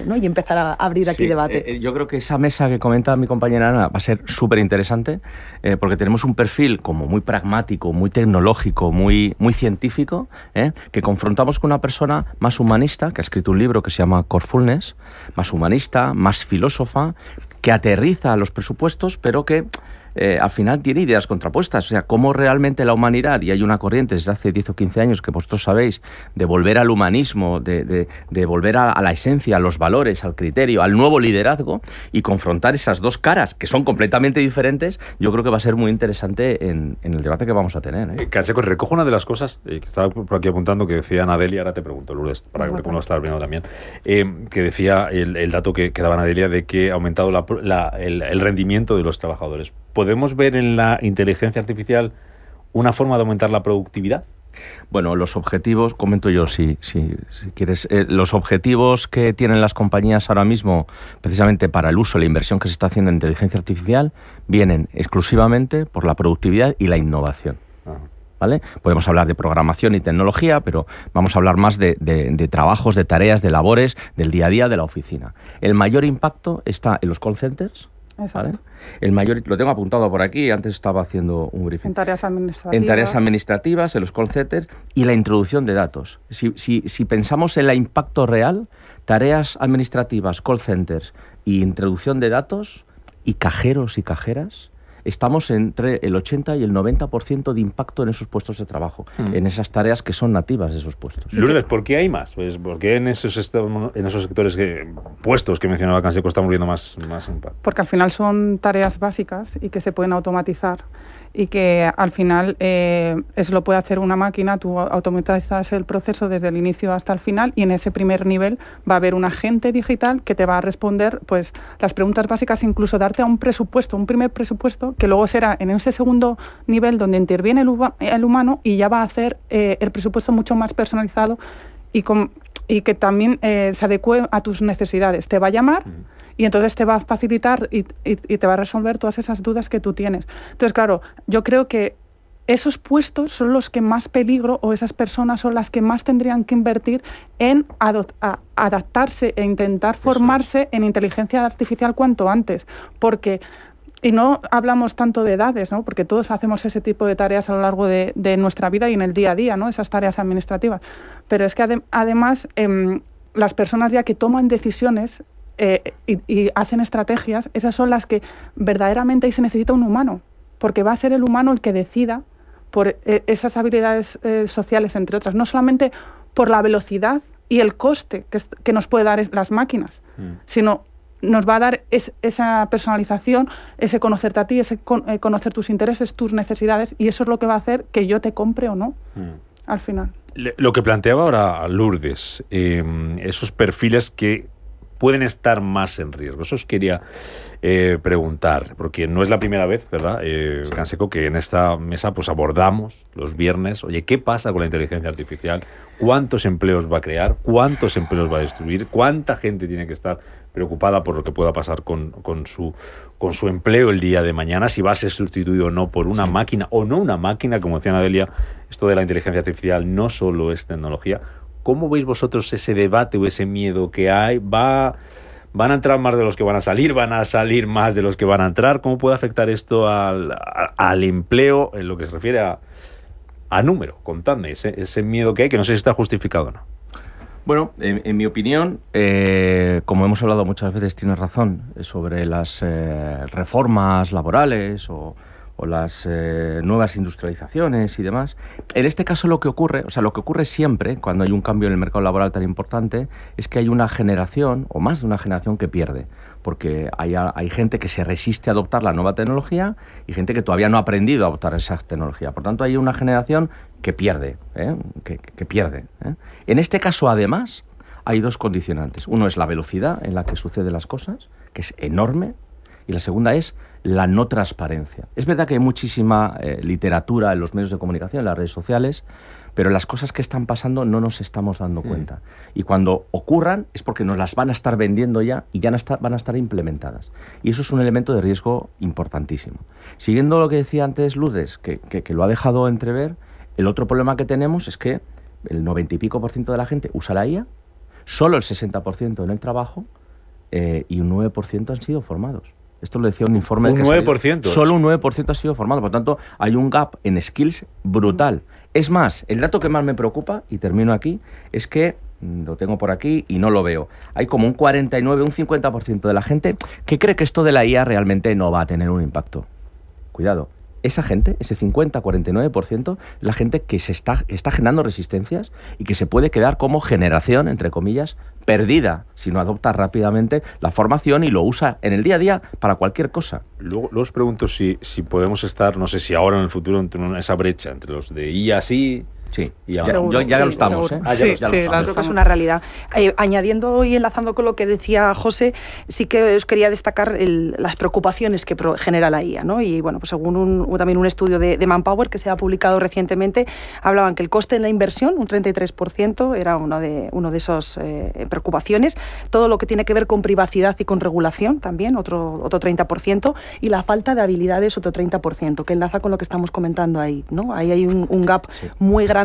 S22: ¿no? Y empezar a abrir aquí debate.
S21: Yo creo que esa mesa que comenta mi compañera Ana va a ser súper interesante porque tenemos un perfil como muy pragmático, muy tecnológico, muy científico, que confrontamos con una persona más humanista, que ha escrito un libro que se llama Corefulness, más humanista, más filósofa, que aterriza los presupuestos, pero que al final tiene ideas contrapuestas. O sea, cómo realmente la humanidad, y hay una corriente desde hace 10 o 15 años que vosotros sabéis, de volver al humanismo, de volver a la esencia, a los valores, al criterio, al nuevo liderazgo, y confrontar esas dos caras que son completamente diferentes, yo creo que va a ser muy interesante en el debate que vamos a tener.
S20: Canseco, recojo una de las cosas que estaba por aquí apuntando, que decía Anadelia, ahora te pregunto, Lourdes, para que lo estar viendo también, que decía el dato que daba Anadelia de que ha aumentado el rendimiento de los trabajadores. ¿Podemos ver en la inteligencia artificial una forma de aumentar la productividad?
S21: Bueno, los objetivos, comento yo si quieres, los objetivos que tienen las compañías ahora mismo precisamente para el uso, la inversión que se está haciendo en inteligencia artificial, vienen exclusivamente por la productividad y la innovación. ¿Vale? Podemos hablar de programación y tecnología, pero vamos a hablar más de trabajos, de tareas, de labores, del día a día de la oficina. El mayor impacto está en los call centers. ¿Vale? El mayor, lo tengo apuntado por aquí, antes estaba haciendo un briefing.
S3: En tareas administrativas.
S21: En tareas administrativas, en los call centers y la introducción de datos. Si pensamos en el impacto real, tareas administrativas, call centers y introducción de datos y cajeros y cajeras, estamos entre el 80 y el 90% de impacto en esos puestos de trabajo, en esas tareas que son nativas de esos puestos.
S20: Lourdes, ¿por qué hay más? Pues ¿por qué en esos sectores, puestos que mencionaba Canseco, estamos viendo más impacto?
S3: Porque al final son tareas básicas y que se pueden automatizar y que al final eso lo puede hacer una máquina. Tú automatizas el proceso desde el inicio hasta el final y en ese primer nivel va a haber un agente digital que te va a responder pues las preguntas básicas, incluso darte un primer presupuesto, que luego será en ese segundo nivel donde interviene el humano y ya va a hacer el presupuesto mucho más personalizado y que también se adecue a tus necesidades. Te va a llamar y entonces te va a facilitar y te va a resolver todas esas dudas que tú tienes. Entonces, claro, yo creo que esos puestos son los que más peligro, o esas personas son las que más tendrían que invertir en adaptarse e intentar formarse en inteligencia artificial cuanto antes. Porque, y no hablamos tanto de edades, ¿no? Porque todos hacemos ese tipo de tareas a lo largo de nuestra vida y en el día a día, ¿no? Esas tareas administrativas. Pero es que además las personas ya que toman decisiones y hacen estrategias, esas son las que verdaderamente ahí se necesita un humano, porque va a ser el humano el que decida por esas habilidades sociales, entre otras, no solamente por la velocidad y el coste que nos puede dar las máquinas, sino nos va a dar esa personalización, ese conocerte a ti, ese conocer tus intereses, tus necesidades, y eso es lo que va a hacer que yo te compre o no, al final.
S20: Lo que planteaba ahora Lourdes, esos perfiles que pueden estar más en riesgo. Eso os quería preguntar, porque no es la primera vez, ¿verdad, Canseco, que en esta mesa pues abordamos los viernes, oye, ¿qué pasa con la inteligencia artificial? ¿Cuántos empleos va a crear? ¿Cuántos empleos va a destruir? ¿Cuánta gente tiene que estar preocupada por lo que pueda pasar con su empleo el día de mañana? Si va a ser sustituido o no por una máquina, o no una máquina, como decía Adelia, esto de la inteligencia artificial no solo es tecnología. ¿Cómo veis vosotros ese debate o ese miedo que hay? ¿Van a entrar más de los que van a salir? ¿Van a salir más de los que van a entrar? ¿Cómo puede afectar esto al empleo en lo que se refiere a número? Contadme ese miedo que hay, que no sé si está justificado o no.
S21: Bueno, en mi opinión, como hemos hablado muchas veces, tienes razón sobre las reformas laborales o las nuevas industrializaciones y demás. En este caso lo que ocurre siempre cuando hay un cambio en el mercado laboral tan importante es que hay una generación o más de una generación que pierde, porque hay gente que se resiste a adoptar la nueva tecnología y gente que todavía no ha aprendido a adoptar esa tecnología. Por tanto, hay una generación que pierde, que pierde. En este caso, además, hay dos condicionantes. Uno es la velocidad en la que suceden las cosas, que es enorme, y la segunda es la no transparencia. Es verdad que hay muchísima literatura en los medios de comunicación, en las redes sociales, pero las cosas que están pasando no nos estamos dando cuenta. Y cuando ocurran es porque nos las van a estar vendiendo ya y ya van a estar implementadas. Y eso es un elemento de riesgo importantísimo. Siguiendo lo que decía antes Lourdes, que lo ha dejado entrever, el otro problema que tenemos es que el 90 y pico % de la gente usa la IA, solo el 60% en el trabajo y un 9% han sido formados. Esto lo decía un informe.
S20: ¿Un 9%?
S21: Solo un 9% ha sido formado. Por tanto, hay un gap en skills brutal. Es más, el dato que más me preocupa, y termino aquí, es que, lo tengo por aquí y no lo veo, hay como un 49, un 50% de la gente que cree que esto de la IA realmente no va a tener un impacto. Cuidado. Esa gente, ese 50-49%, es la gente que está generando resistencias y que se puede quedar como generación, entre comillas, perdida, si no adopta rápidamente la formación y lo usa en el día a día para cualquier cosa.
S20: Luego os pregunto si podemos estar, no sé si ahora o en el futuro, entre esa brecha entre los de IA sí...
S21: Sí,
S20: ya
S21: lo estamos.
S22: Creo que es una realidad. Añadiendo y enlazando con lo que decía José, sí que os quería destacar las preocupaciones que genera la IA, ¿no? Y bueno, pues según también un estudio de Manpower que se ha publicado recientemente, hablaban que el coste en la inversión, un 33%, era una de esas preocupaciones. Todo lo que tiene que ver con privacidad y con regulación también, otro 30%, y la falta de habilidades, otro 30%, que enlaza con lo que estamos comentando ahí, ¿no? Ahí hay un gap muy grande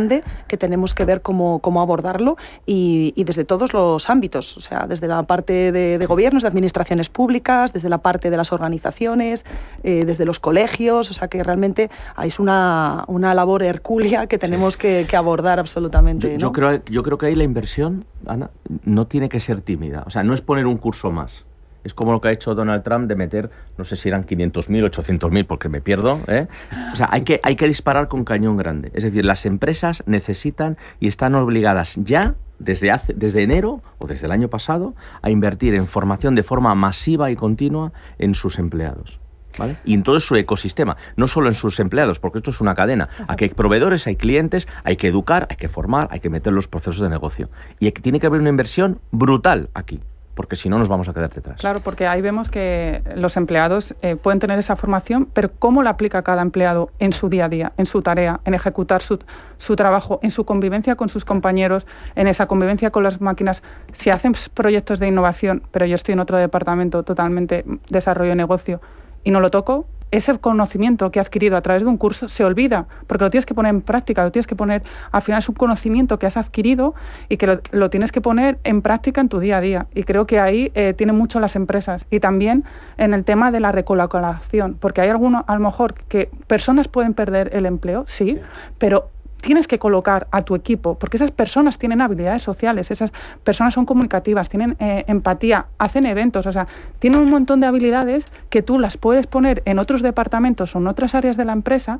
S22: que tenemos que ver cómo abordarlo y desde todos los ámbitos, o sea, desde la parte de gobiernos, de administraciones públicas, desde la parte de las organizaciones, desde los colegios, o sea, que realmente es una labor hercúlea que tenemos que abordar absolutamente. ¿No?
S21: Yo creo que ahí la inversión, Ana, no tiene que ser tímida, o sea, no es poner un curso más. Es como lo que ha hecho Donald Trump de meter, no sé si eran 500.000, 800.000, porque me pierdo, ¿eh? O sea, hay que disparar con cañón grande. Es decir, las empresas necesitan y están obligadas ya, desde enero o desde el año pasado, a invertir en formación de forma masiva y continua en sus empleados. ¿Vale? Y en todo su ecosistema, no solo en sus empleados, porque esto es una cadena. Aquí hay proveedores, hay clientes, hay que educar, hay que formar, hay que meter los procesos de negocio. Y tiene que haber una inversión brutal aquí, porque si no nos vamos a quedar detrás.
S3: Claro, porque ahí vemos que los empleados pueden tener esa formación, pero ¿cómo la aplica cada empleado en su día a día, en su tarea, en ejecutar su trabajo, en su convivencia con sus compañeros, en esa convivencia con las máquinas? Si hacen proyectos de innovación, pero yo estoy en otro departamento totalmente desarrollo de negocio y no lo toco, ese conocimiento que he adquirido a través de un curso se olvida, porque lo tienes que poner en práctica, lo tienes que poner, al final es un conocimiento que has adquirido y que lo tienes que poner en práctica en tu día a día. Y creo que ahí tienen mucho las empresas. Y también en el tema de la recolocación, porque hay algunos, a lo mejor, que personas pueden perder el empleo, sí. Pero tienes que colocar a tu equipo, porque esas personas tienen habilidades sociales, esas personas son comunicativas, tienen empatía, hacen eventos, o sea, tienen un montón de habilidades que tú las puedes poner en otros departamentos o en otras áreas de la empresa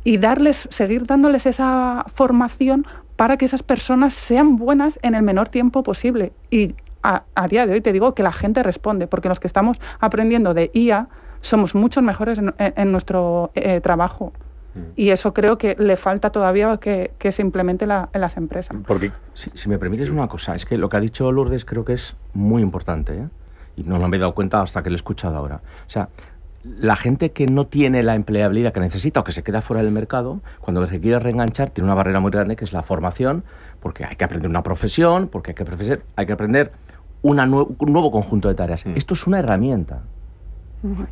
S3: y seguir dándoles esa formación para que esas personas sean buenas en el menor tiempo posible. Y a día de hoy te digo que la gente responde, porque los que estamos aprendiendo de IA somos muchos mejores en nuestro trabajo. Y eso creo que le falta todavía que se implemente en las empresas.
S21: Porque, si me permites una cosa, es que lo que ha dicho Lourdes creo que es muy importante, ¿eh? Y no me he dado cuenta hasta que lo he escuchado ahora. O sea, la gente que no tiene la empleabilidad que necesita o que se queda fuera del mercado, cuando se quiere reenganchar, tiene una barrera muy grande que es la formación, porque hay que aprender una profesión, porque hay que aprender un nuevo conjunto de tareas. Esto es una herramienta.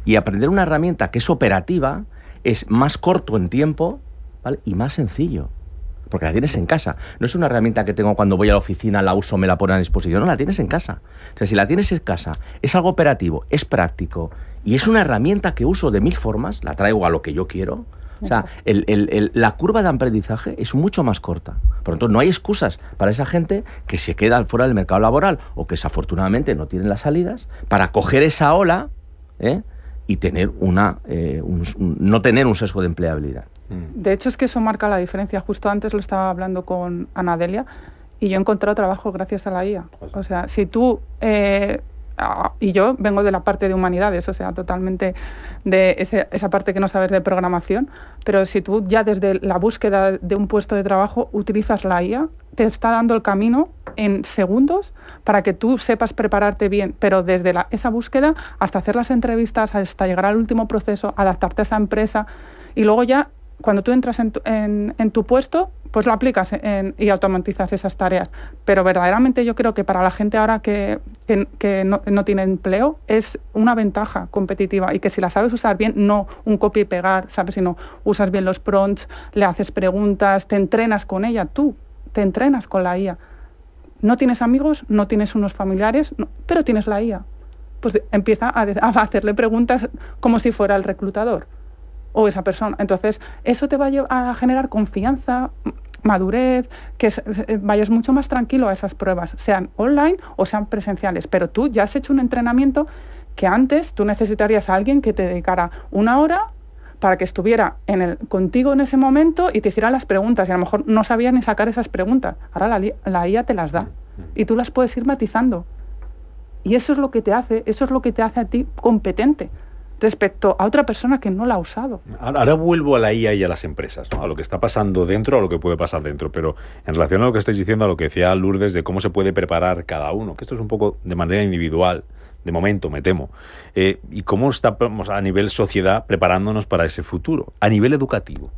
S21: Y aprender una herramienta que es operativa es más corto en tiempo, ¿vale? Y más sencillo, porque la tienes en casa. No es una herramienta que tengo cuando voy a la oficina, la uso, me la ponen a disposición. No, la tienes en casa. O sea, si la tienes en casa, es algo operativo, es práctico y es una herramienta que uso de 1000 formas, la traigo a lo que yo quiero. O sea, la curva de aprendizaje es mucho más corta. Por lo tanto, no hay excusas para esa gente que se queda fuera del mercado laboral o que desafortunadamente no tienen las salidas para coger esa ola, y tener no tener un sesgo de empleabilidad.
S3: De hecho, es que eso marca la diferencia. Justo antes lo estaba hablando con Ana Delia y yo he encontrado trabajo gracias a la IA. O sea, si tú... y yo vengo de la parte de humanidades, o sea, totalmente de esa parte que no sabes de programación, pero si tú ya desde la búsqueda de un puesto de trabajo utilizas la IA, te está dando el camino en segundos para que tú sepas prepararte bien, pero desde esa búsqueda hasta hacer las entrevistas, hasta llegar al último proceso, adaptarte a esa empresa, y luego ya cuando tú entras en tu puesto, pues lo aplicas y automatizas esas tareas. Pero verdaderamente yo creo que para la gente ahora que no tiene empleo es una ventaja competitiva, y que si la sabes usar bien, no un copia y pegar, ¿sabes? Sino usas bien los prompts, le haces preguntas, te entrenas con ella, tú te entrenas con la IA. No tienes amigos, no tienes unos familiares, pero tienes la IA. Pues empieza a hacerle preguntas como si fuera el reclutador o esa persona. Entonces, eso te va a generar confianza, madurez, que vayas mucho más tranquilo a esas pruebas, sean online o sean presenciales. Pero tú ya has hecho un entrenamiento que antes tú necesitarías a alguien que te dedicara 1 hora para que estuviera contigo en ese momento y te hiciera las preguntas, y a lo mejor no sabías ni sacar esas preguntas. Ahora la IA te las da y tú las puedes ir matizando. Y eso es lo que te hace a ti competente respecto a otra persona que no la ha usado.
S20: Ahora vuelvo a la IA y a las empresas, ¿no? A lo que está pasando dentro, a lo que puede pasar dentro, pero en relación a lo que estáis diciendo, a lo que decía Lourdes de cómo se puede preparar cada uno, que esto es un poco de manera individual, de momento, me temo, y cómo estamos a nivel sociedad preparándonos para ese futuro, a nivel educativo.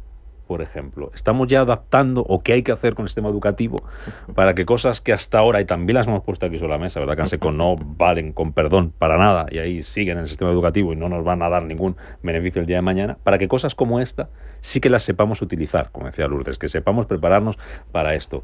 S20: Por ejemplo, ¿estamos ya adaptando o qué hay que hacer con el sistema educativo para que cosas que hasta ahora, y también las hemos puesto aquí sobre la mesa, ¿verdad? Que ANSECO no valen, con perdón, para nada, y ahí siguen en el sistema educativo y no nos van a dar ningún beneficio el día de mañana, para que cosas como esta sí que las sepamos utilizar, como decía Lourdes, que sepamos prepararnos para esto?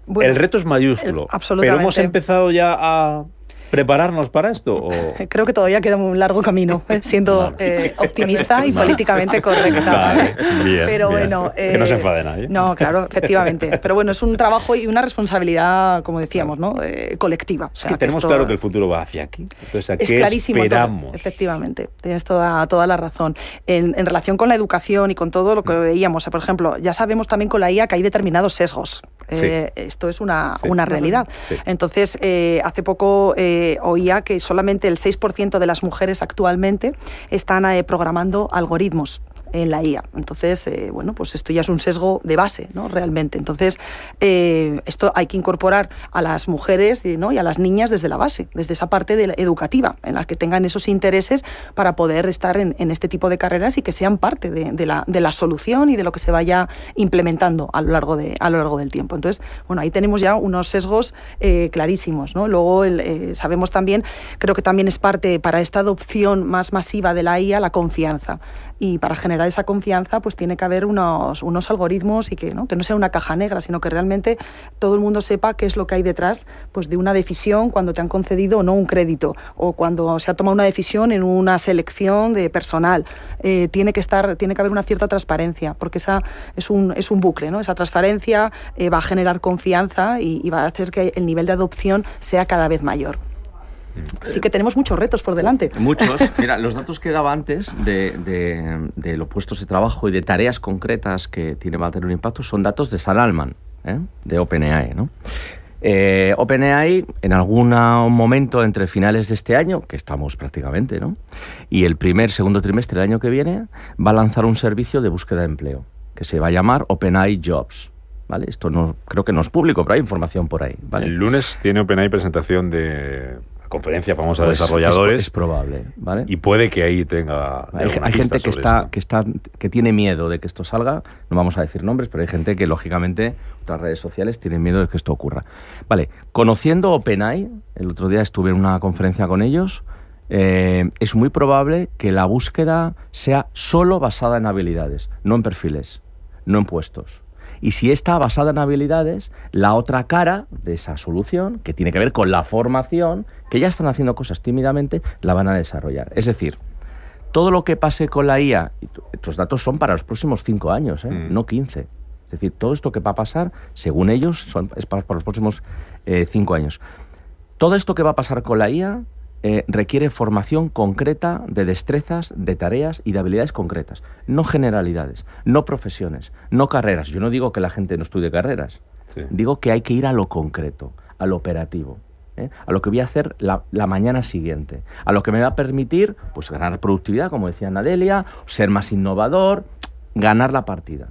S20: Bueno, el reto es mayúsculo, pero hemos empezado ya a prepararnos para esto. ¿O?
S22: Creo que todavía queda un largo camino, siendo optimista y políticamente correcta.
S20: Vale, bien,
S22: pero
S20: bien.
S22: Bueno,
S20: que no se enfade nadie.
S22: No, claro, efectivamente. Pero bueno, es un trabajo y una responsabilidad, como decíamos, ¿no? Colectiva.
S20: O sea, es que tenemos claro que el futuro va hacia aquí. Entonces, ¿a qué esperamos?
S22: Todo, efectivamente, tienes toda la razón. En relación con la educación y con todo lo que veíamos, por ejemplo, ya sabemos también con la IA que hay determinados sesgos. Sí. Esto es una realidad. Sí. Entonces, hace poco oía que solamente el 6% de las mujeres actualmente están programando algoritmos en la IA. Entonces, bueno, pues esto ya es un sesgo de base, ¿no? Realmente. Entonces, esto hay que incorporar a las mujeres, ¿no? Y a las niñas desde la base, desde esa parte educativa, en la que tengan esos intereses para poder estar en este tipo de carreras y que sean parte de la solución y de lo que se vaya implementando a lo largo del tiempo. Entonces, bueno, ahí tenemos ya unos sesgos clarísimos, ¿no? Luego, sabemos también, creo que también es parte para esta adopción más masiva de la IA, la confianza. Y para generar esa confianza, pues tiene que haber unos algoritmos y que no sea una caja negra, sino que realmente todo el mundo sepa qué es lo que hay detrás, pues, de una decisión cuando te han concedido o no un crédito, o cuando se ha tomado una decisión en una selección de personal. Tiene que haber una cierta transparencia, porque esa es un bucle, ¿no? Esa transparencia va a generar confianza y va a hacer que el nivel de adopción sea cada vez mayor. Así que tenemos muchos retos por delante.
S21: Muchos. Mira, los datos que daba antes de los puestos de trabajo y de tareas concretas que va a tener un impacto son datos de Sam Altman, de OpenAI, ¿no? OpenAI, en algún momento entre finales de este año, que estamos prácticamente, ¿no? Y el segundo trimestre del año que viene, va a lanzar un servicio de búsqueda de empleo que se va a llamar OpenAI Jobs. ¿Vale? Esto creo que no es público, pero hay información por ahí, ¿vale?
S20: El lunes tiene OpenAI presentación de conferencia famosa de desarrolladores.
S21: Es probable, ¿vale?
S20: Y puede que ahí tenga.
S21: Hay gente que tiene miedo de que esto salga. No vamos a decir nombres, pero hay gente que, lógicamente, otras redes sociales tienen miedo de que esto ocurra. Vale, conociendo OpenAI, el otro día estuve en una conferencia con ellos, es muy probable que la búsqueda sea solo basada en habilidades, no en perfiles, no en puestos. Y si está basada en habilidades, la otra cara de esa solución, que tiene que ver con la formación, que ya están haciendo cosas tímidamente, la van a desarrollar. Es decir, todo lo que pase con la IA, estos datos son para los próximos 5 años, no 15. Es decir, todo esto que va a pasar, según ellos, es para los próximos 5 años. Todo esto que va a pasar con la IA requiere formación concreta de destrezas, de tareas y de habilidades concretas. No generalidades, no profesiones, no carreras. Yo no digo que la gente no estudie carreras. Sí. Digo que hay que ir a lo concreto, a lo operativo, a lo que voy a hacer la mañana siguiente, a lo que me va a permitir, pues, ganar productividad, como decía Nadelia, ser más innovador, ganar la partida,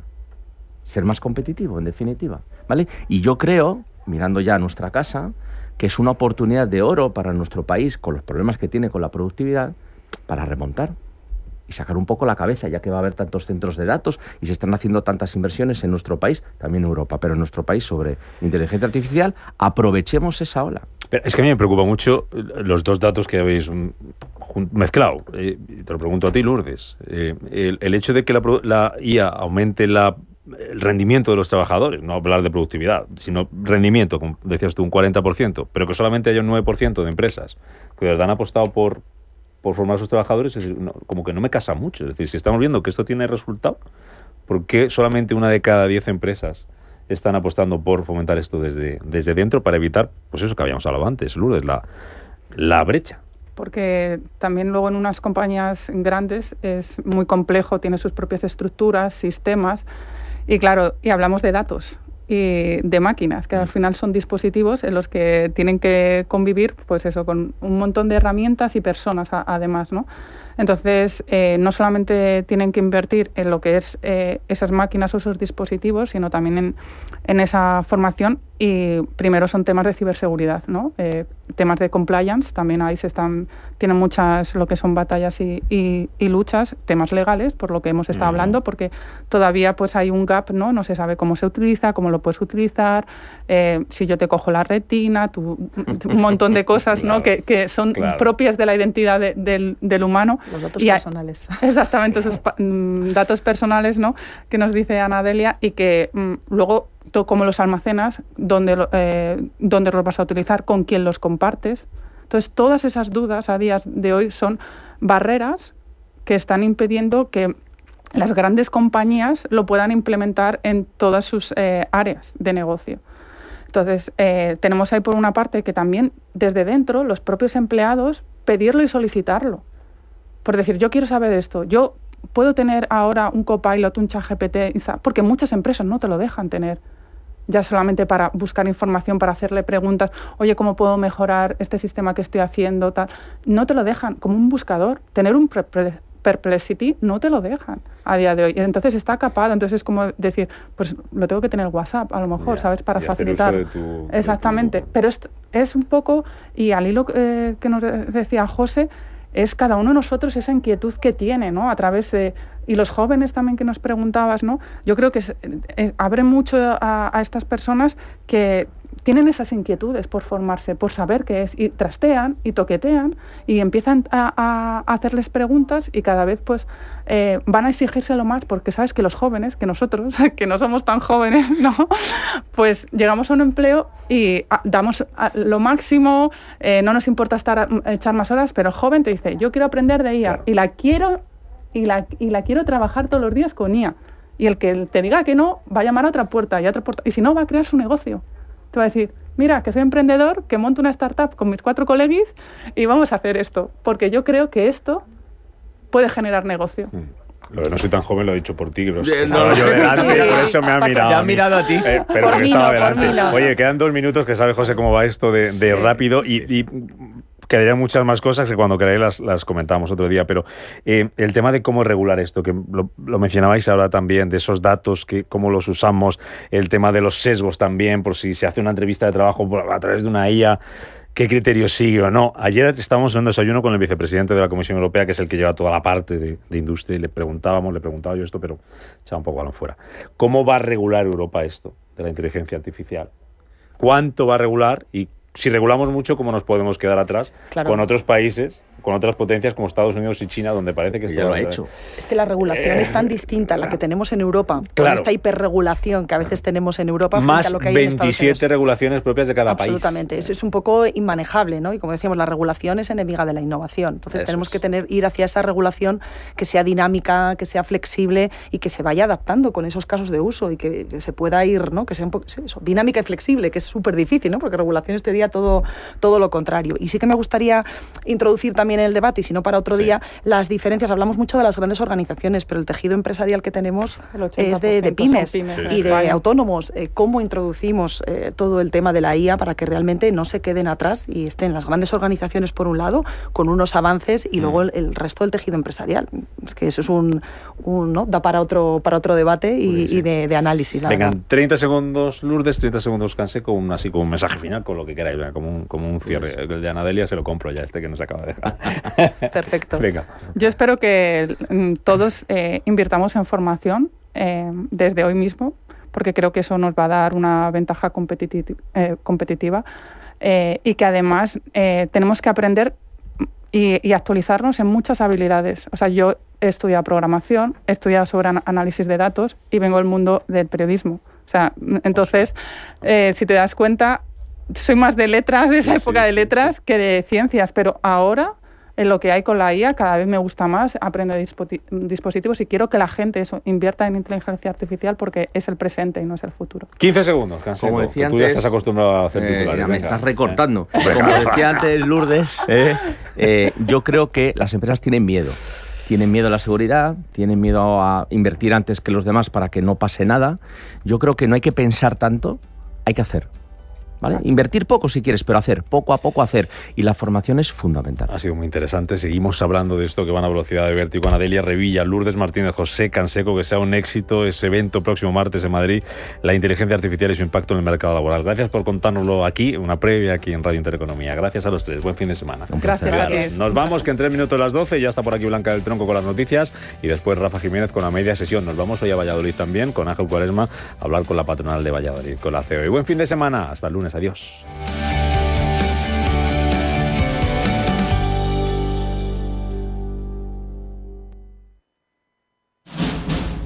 S21: ser más competitivo, en definitiva. ¿vale? Y yo creo, mirando ya a nuestra casa, que es una oportunidad de oro para nuestro país, con los problemas que tiene con la productividad, para remontar y sacar un poco la cabeza, ya que va a haber tantos centros de datos y se están haciendo tantas inversiones en nuestro país, también en Europa, pero en nuestro país sobre inteligencia artificial. Aprovechemos esa ola.
S20: Pero es que a mí me preocupa mucho los dos datos que habéis mezclado. Te lo pregunto a ti, Lourdes. El hecho de que la IA aumente el rendimiento de los trabajadores, no hablar de productividad, sino rendimiento, como decías tú, un 40%, pero que solamente haya un 9% de empresas que de verdad han apostado por formar a sus trabajadores, es decir, como que no me casa mucho. Es decir, si estamos viendo que esto tiene resultado, ¿por qué solamente 1 de cada 10 empresas están apostando por fomentar esto desde dentro para evitar, pues eso que habíamos hablado antes, Lourdes, la brecha?
S3: Porque también luego en unas compañías grandes es muy complejo, tiene sus propias estructuras, sistemas, y claro, y hablamos de datos y de máquinas, que al final son dispositivos en los que tienen que convivir, pues eso, con un montón de herramientas y personas además, ¿no? Entonces, no solamente tienen que invertir en lo que es esas máquinas o esos dispositivos, sino también en esa formación, y primero son temas de ciberseguridad, ¿no? Temas de compliance, también ahí tienen muchas, lo que son batallas y luchas, temas legales, por lo que hemos estado hablando, porque todavía pues hay un gap, ¿no? No se sabe cómo se utiliza, cómo lo puedes utilizar, si yo te cojo la retina, un montón de cosas, ¿no? que son propias de la identidad del humano.
S22: Los datos personales.
S3: Exactamente, esos datos personales, ¿no? Que nos dice Ana Delia, y que luego cómo los almacenas, dónde los vas a utilizar, con quién los compartes. Entonces, todas esas dudas a días de hoy son barreras que están impidiendo que las grandes compañías lo puedan implementar en todas sus áreas de negocio. Entonces, tenemos ahí por una parte que también desde dentro los propios empleados pedirlo y solicitarlo. Por decir, yo quiero saber esto, yo puedo tener ahora un Copilot, un ChatGPT, porque muchas empresas no te lo dejan tener. Ya solamente para buscar información, para hacerle preguntas, oye, ¿cómo puedo mejorar este sistema que estoy haciendo? Tal. No te lo dejan, como un buscador. Tener un Perplexity no te lo dejan a día de hoy. Entonces está capado, entonces es como decir, pues lo tengo que tener WhatsApp, a lo mejor, ¿sabes? Para facilitar. Exactamente. Pero es un poco, y al hilo que nos decía José, es cada uno de nosotros esa inquietud que tiene, ¿no? A través de... Y los jóvenes también que nos preguntabas, ¿no? Yo creo que abre mucho a estas personas que tienen esas inquietudes por formarse, por saber qué es, y trastean y toquetean y empiezan a hacerles preguntas, y cada vez pues van a exigírselo más, porque sabes que los jóvenes, que nosotros, que no somos tan jóvenes, ¿no? Pues llegamos a un empleo y damos lo máximo, no nos importa echar más horas, pero el joven te dice, yo quiero aprender de IA, y la quiero trabajar todos los días con IA. Y el que te diga que no, va a llamar a otra puerta y a otra puerta. Y si no, va a crear su negocio. Te va a decir, mira, que soy emprendedor, que monto una startup con mis 4 coleguis y vamos a hacer esto. Porque yo creo que esto puede generar negocio.
S20: Lo de no soy tan joven lo he dicho por ti, pero estaba yo delante, por eso me ha mirado.
S21: Te ha mirado a ti.
S20: Pero porque estaba delante. Oye, quedan 2 minutos, que sabe José cómo va esto de rápido, y quedarían muchas más cosas que cuando queráis las comentamos otro día, pero el tema de cómo regular esto, que lo mencionabais ahora también, de esos datos, cómo los usamos, el tema de los sesgos también, por si se hace una entrevista de trabajo a través de una IA, qué criterios sigue o no. Ayer estábamos en un desayuno con el vicepresidente de la Comisión Europea, que es el que lleva toda la parte de industria, y le preguntaba yo esto, pero echaba un poco balón fuera. ¿Cómo va a regular Europa esto de la inteligencia artificial? ¿Cuánto va a regular? Y si regulamos mucho, ¿cómo nos podemos quedar atrás con otros países, con otras potencias como Estados Unidos y China, donde parece que esto
S21: ya lo ha hecho?
S22: Es que la regulación es tan distinta a la que tenemos en Europa, con esta hiperregulación que a veces tenemos en Europa frente a lo que hay en Estados Unidos.
S20: Más 27 regulaciones propias de cada país.
S22: Absolutamente. Eso es un poco inmanejable, ¿no? Y como decíamos, la regulación es enemiga de la innovación. Entonces tenemos que ir hacia esa regulación que sea dinámica, que sea flexible y que se vaya adaptando con esos casos de uso, y que se pueda ir, ¿no? Que sea un poco dinámica y flexible, que es súper difícil, ¿no? Porque regulación sería todo lo contrario. Y sí que me gustaría introducir también también en el debate, y si no para otro día, las diferencias. Hablamos mucho de las grandes organizaciones, pero el tejido empresarial que tenemos es de pymes y de autónomos. ¿Cómo introducimos todo el tema de la IA para que realmente no se queden atrás y estén las grandes organizaciones por un lado, con unos avances, y luego el resto del tejido empresarial? Es que eso es ¿no? Da para otro debate y de análisis.
S20: Vengan, 30 segundos Lourdes, 30 segundos Canseco, así como un mensaje final, con lo que queráis, como un cierre. El de Anadelia se lo compro ya, que nos acaba de dejar.
S22: Perfecto.
S20: Venga.
S3: Yo espero que todos invirtamos en formación desde hoy mismo, porque creo que eso nos va a dar una ventaja competitiva y que además tenemos que aprender y actualizarnos en muchas habilidades. O sea, yo he estudiado programación, he estudiado sobre análisis de datos y vengo del mundo del periodismo. O sea, entonces, si te das cuenta, soy más de letras, de esa época de letras, que de ciencias, pero ahora, en lo que hay con la IA, cada vez me gusta más, aprendo dispositivos y quiero que la gente invierta en inteligencia artificial porque es el presente y no es el futuro.
S20: 15 segundos, Canseco,
S21: como decía
S20: tú
S21: antes,
S20: ya estás acostumbrado a hacer titulares.
S21: Me estás recortando. Como decía antes Lourdes, yo creo que las empresas tienen miedo. Tienen miedo a la seguridad, tienen miedo a invertir antes que los demás para que no pase nada. Yo creo que no hay que pensar tanto, hay que hacer. ¿Vale? Invertir poco si quieres, pero hacer, poco a poco hacer. Y la formación es fundamental.
S20: Ha sido muy interesante. Seguimos hablando de esto que van a velocidad de vértigo. Anadelia Revilla, Lourdes Martínez, José Canseco, que sea un éxito ese evento próximo martes en Madrid, la inteligencia artificial y su impacto en el mercado laboral. Gracias por contárnoslo aquí, una previa aquí en Radio Intereconomía. Gracias a los tres. Buen fin de semana.
S3: Gracias.
S20: Nos vamos, que en 3 minutos las 12 ya está por aquí Blanca del Tronco con las noticias y después Rafa Jiménez con la media sesión. Nos vamos hoy a Valladolid también con Ángel Cuaresma a hablar con la patronal de Valladolid, con la CEO. Y buen fin de semana. Hasta el lunes. Adiós.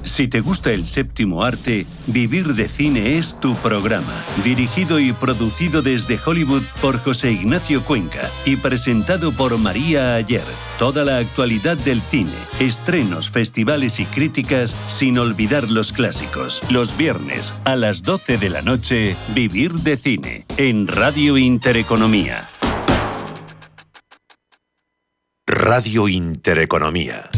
S6: Si te gusta el séptimo arte, Vivir de Cine es tu programa. Dirigido y producido desde Hollywood por José Ignacio Cuenca y presentado por María Ayer. Toda la actualidad del cine, estrenos, festivales y críticas, sin olvidar los clásicos. Los viernes a las 12 de la noche, Vivir de Cine, en Radio Intereconomía.
S4: Radio Intereconomía.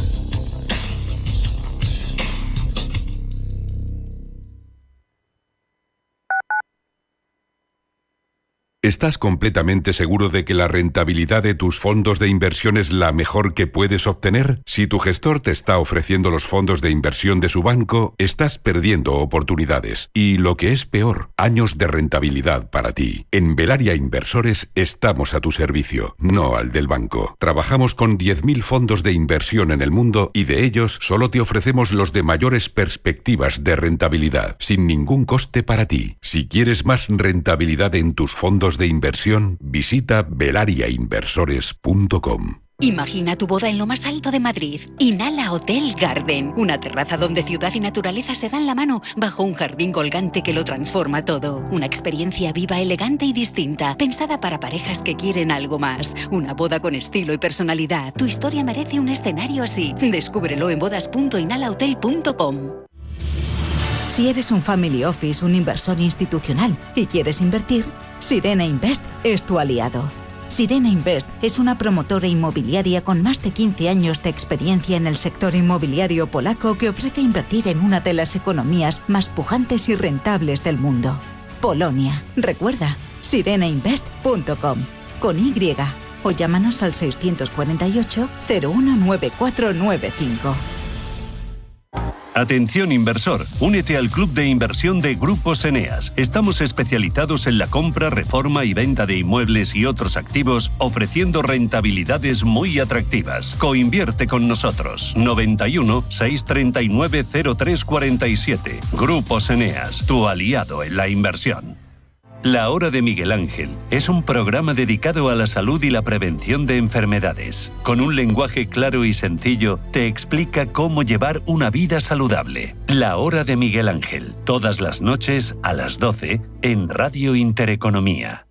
S5: ¿Estás completamente seguro de que la rentabilidad de tus fondos de inversión es la mejor que puedes obtener? Si tu gestor te está ofreciendo los fondos de inversión de su banco, estás perdiendo oportunidades. Y lo que es peor, años de rentabilidad para ti. En Velaria Inversores estamos a tu servicio, no al del banco. Trabajamos con 10.000 fondos de inversión en el mundo y de ellos solo te ofrecemos los de mayores perspectivas de rentabilidad, sin ningún coste para ti. Si quieres más rentabilidad en tus fondos de inversión, visita velariainversores.com.
S23: Imagina tu boda en lo más alto de Madrid. Inhala Hotel Garden. Una terraza donde ciudad y naturaleza se dan la mano bajo un jardín colgante que lo transforma todo. Una experiencia viva, elegante y distinta, pensada para parejas que quieren algo más. Una boda con estilo y personalidad. Tu historia merece un escenario así. Descúbrelo en bodas.inhalahotel.com.
S18: Si eres un family office, un inversor institucional y quieres invertir, Sirena Invest es tu aliado. Sirena Invest es una promotora inmobiliaria con más de 15 años de experiencia en el sector inmobiliario polaco que ofrece invertir en una de las economías más pujantes y rentables del mundo. Polonia. Recuerda, sirenainvest.com con Y o llámanos al 648 019495.
S6: Atención inversor, únete al Club de Inversión de Grupos Eneas. Estamos especializados en la compra, reforma y venta de inmuebles y otros activos, ofreciendo rentabilidades muy atractivas. Coinvierte con nosotros. 91 639 0347. Grupos Eneas, tu aliado en la inversión. La Hora de Miguel Ángel es un programa dedicado a la salud y la prevención de enfermedades. Con un lenguaje claro y sencillo, te explica cómo llevar una vida saludable. La Hora de Miguel Ángel, todas las noches a las 12 en Radio Intereconomía.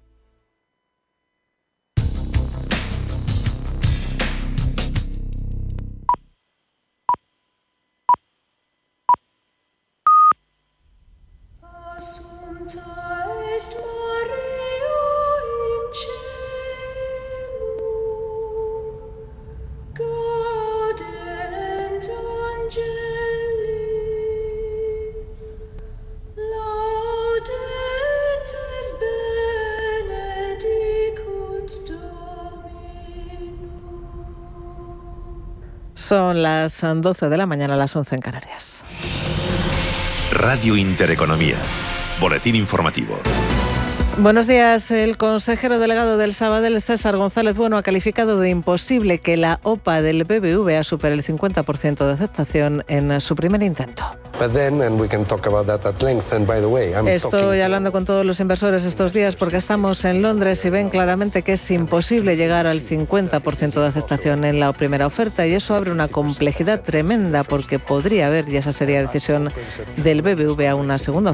S9: Son las 12 de la mañana, las 11 en Canarias.
S4: Radio Intereconomía. Boletín informativo.
S9: Buenos días. El consejero delegado del Sabadell, César González Bueno, ha calificado de imposible que la OPA del BBVA supere el 50% de aceptación en su primer intento. Estoy hablando con todos los inversores estos días porque estamos en Londres y ven claramente que es imposible llegar al 50% de aceptación en la primera oferta, y eso abre una complejidad tremenda porque podría haber, y esa sería decisión del BBVA, una segunda